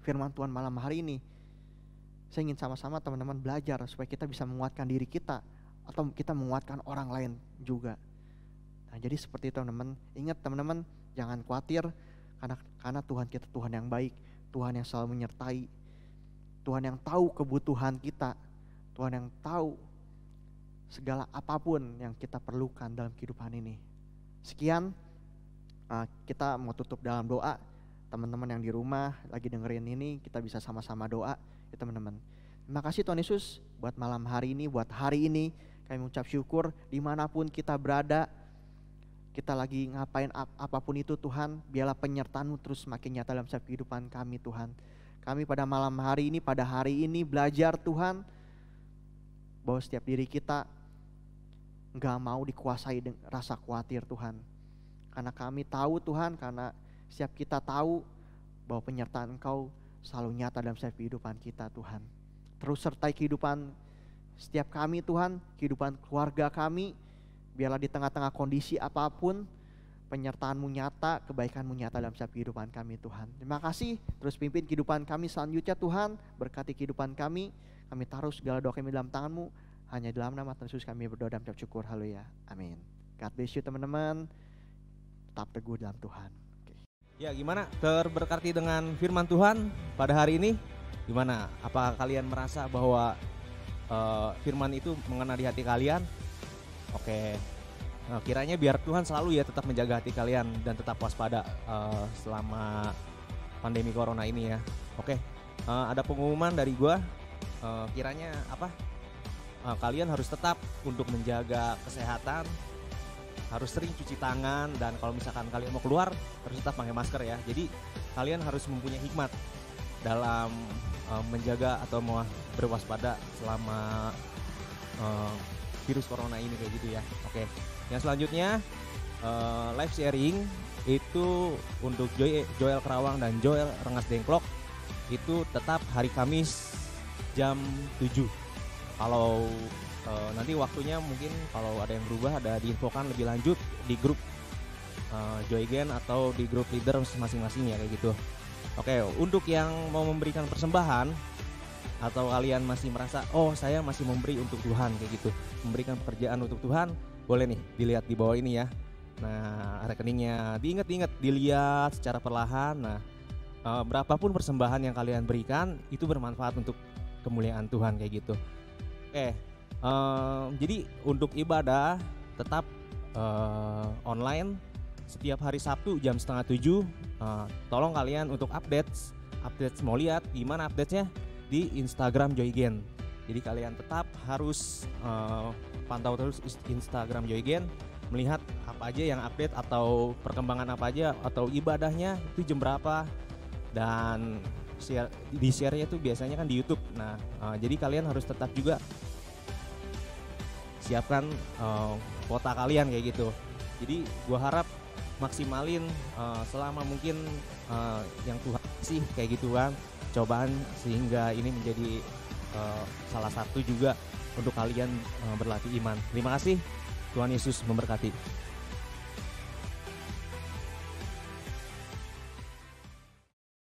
Speaker 5: firman Tuhan malam hari ini, saya ingin sama-sama teman-teman belajar supaya kita bisa menguatkan diri kita, atau kita menguatkan orang lain juga. Nah jadi seperti itu teman-teman. Ingat teman-teman, jangan khawatir, karena Tuhan kita Tuhan yang baik, Tuhan yang selalu menyertai, Tuhan yang tahu kebutuhan kita, Tuhan yang tahu segala apapun yang kita perlukan dalam kehidupan ini. Sekian, kita mau tutup dalam doa. Teman-teman yang di rumah lagi dengerin ini, kita bisa sama-sama doa ya teman-teman. Terima kasih Tuhan Yesus buat malam hari ini, buat hari ini. Kami mengucap syukur dimanapun kita berada, kita lagi ngapain apapun itu Tuhan, biarlah penyertaan-Mu terus semakin nyata dalam setiap kehidupan kami Tuhan. Kami pada malam hari ini, pada hari ini belajar Tuhan, bahwa setiap diri kita gak mau dikuasai dengan rasa khawatir Tuhan. Karena kami tahu Tuhan, karena setiap kita tahu bahwa penyertaan Engkau selalu nyata dalam setiap kehidupan kita Tuhan. Terus sertai kehidupan setiap kami Tuhan, kehidupan keluarga kami, biarlah di tengah-tengah kondisi apapun, penyertaan-Mu nyata, kebaikan-Mu nyata dalam setiap kehidupan kami Tuhan. Terima kasih, terus pimpin kehidupan kami selanjutnya Tuhan, berkati kehidupan kami taruh segala doa kami dalam tangan-Mu, hanya dalam nama Tuhan Yesus kami berdoa dan mengucap syukur, haleluya, amin. God bless you teman-teman, tetap teguh dalam Tuhan.
Speaker 1: Ya gimana, terberkati dengan firman Tuhan pada hari ini? Gimana, apa kalian merasa bahwa firman itu mengena di hati kalian? Oke, nah, kiranya biar Tuhan selalu ya tetap menjaga hati kalian dan tetap waspada selama pandemi corona ini ya. Oke, ada pengumuman dari gua, kiranya apa? Kalian harus tetap untuk menjaga kesehatan, harus sering cuci tangan, dan kalau misalkan kalian mau keluar harus tetap pakai masker ya. Jadi kalian harus mempunyai hikmat dalam menjaga atau mau berwaspada selama virus corona ini kayak gitu ya. Oke, yang selanjutnya live sharing itu untuk Joel Kerawang dan Joel Rengas Dengklok itu tetap hari Kamis jam 7. Kalau nanti waktunya mungkin kalau ada yang berubah, ada diinfokan lebih lanjut di grup Joygen atau di grup leader masing-masing ya kayak gitu. Oke, untuk yang mau memberikan persembahan atau kalian masih merasa oh saya masih memberi untuk Tuhan kayak gitu, memberikan pekerjaan untuk Tuhan, boleh nih dilihat di bawah ini ya. Nah rekeningnya diingat-ingat, dilihat secara perlahan. Nah berapapun persembahan yang kalian berikan itu bermanfaat untuk kemuliaan Tuhan kayak gitu. Oke, jadi untuk ibadah tetap online setiap hari Sabtu jam 6:30. Tolong kalian untuk update mau lihat gimana update-nya di Instagram Joygen. Jadi kalian tetap harus pantau terus Instagram Joygen, melihat apa aja yang update atau perkembangan apa aja atau ibadahnya itu jam berapa, dan di share-nya itu biasanya kan di YouTube. Nah, jadi kalian harus tetap juga siapkan kuota kalian kayak gitu. Jadi gua harap maksimalin selama mungkin yang Tuhan sih kayak gitu kan, cobaan, sehingga ini menjadi salah satu juga untuk kalian berlatih iman. Terima kasih, Tuhan Yesus memberkati.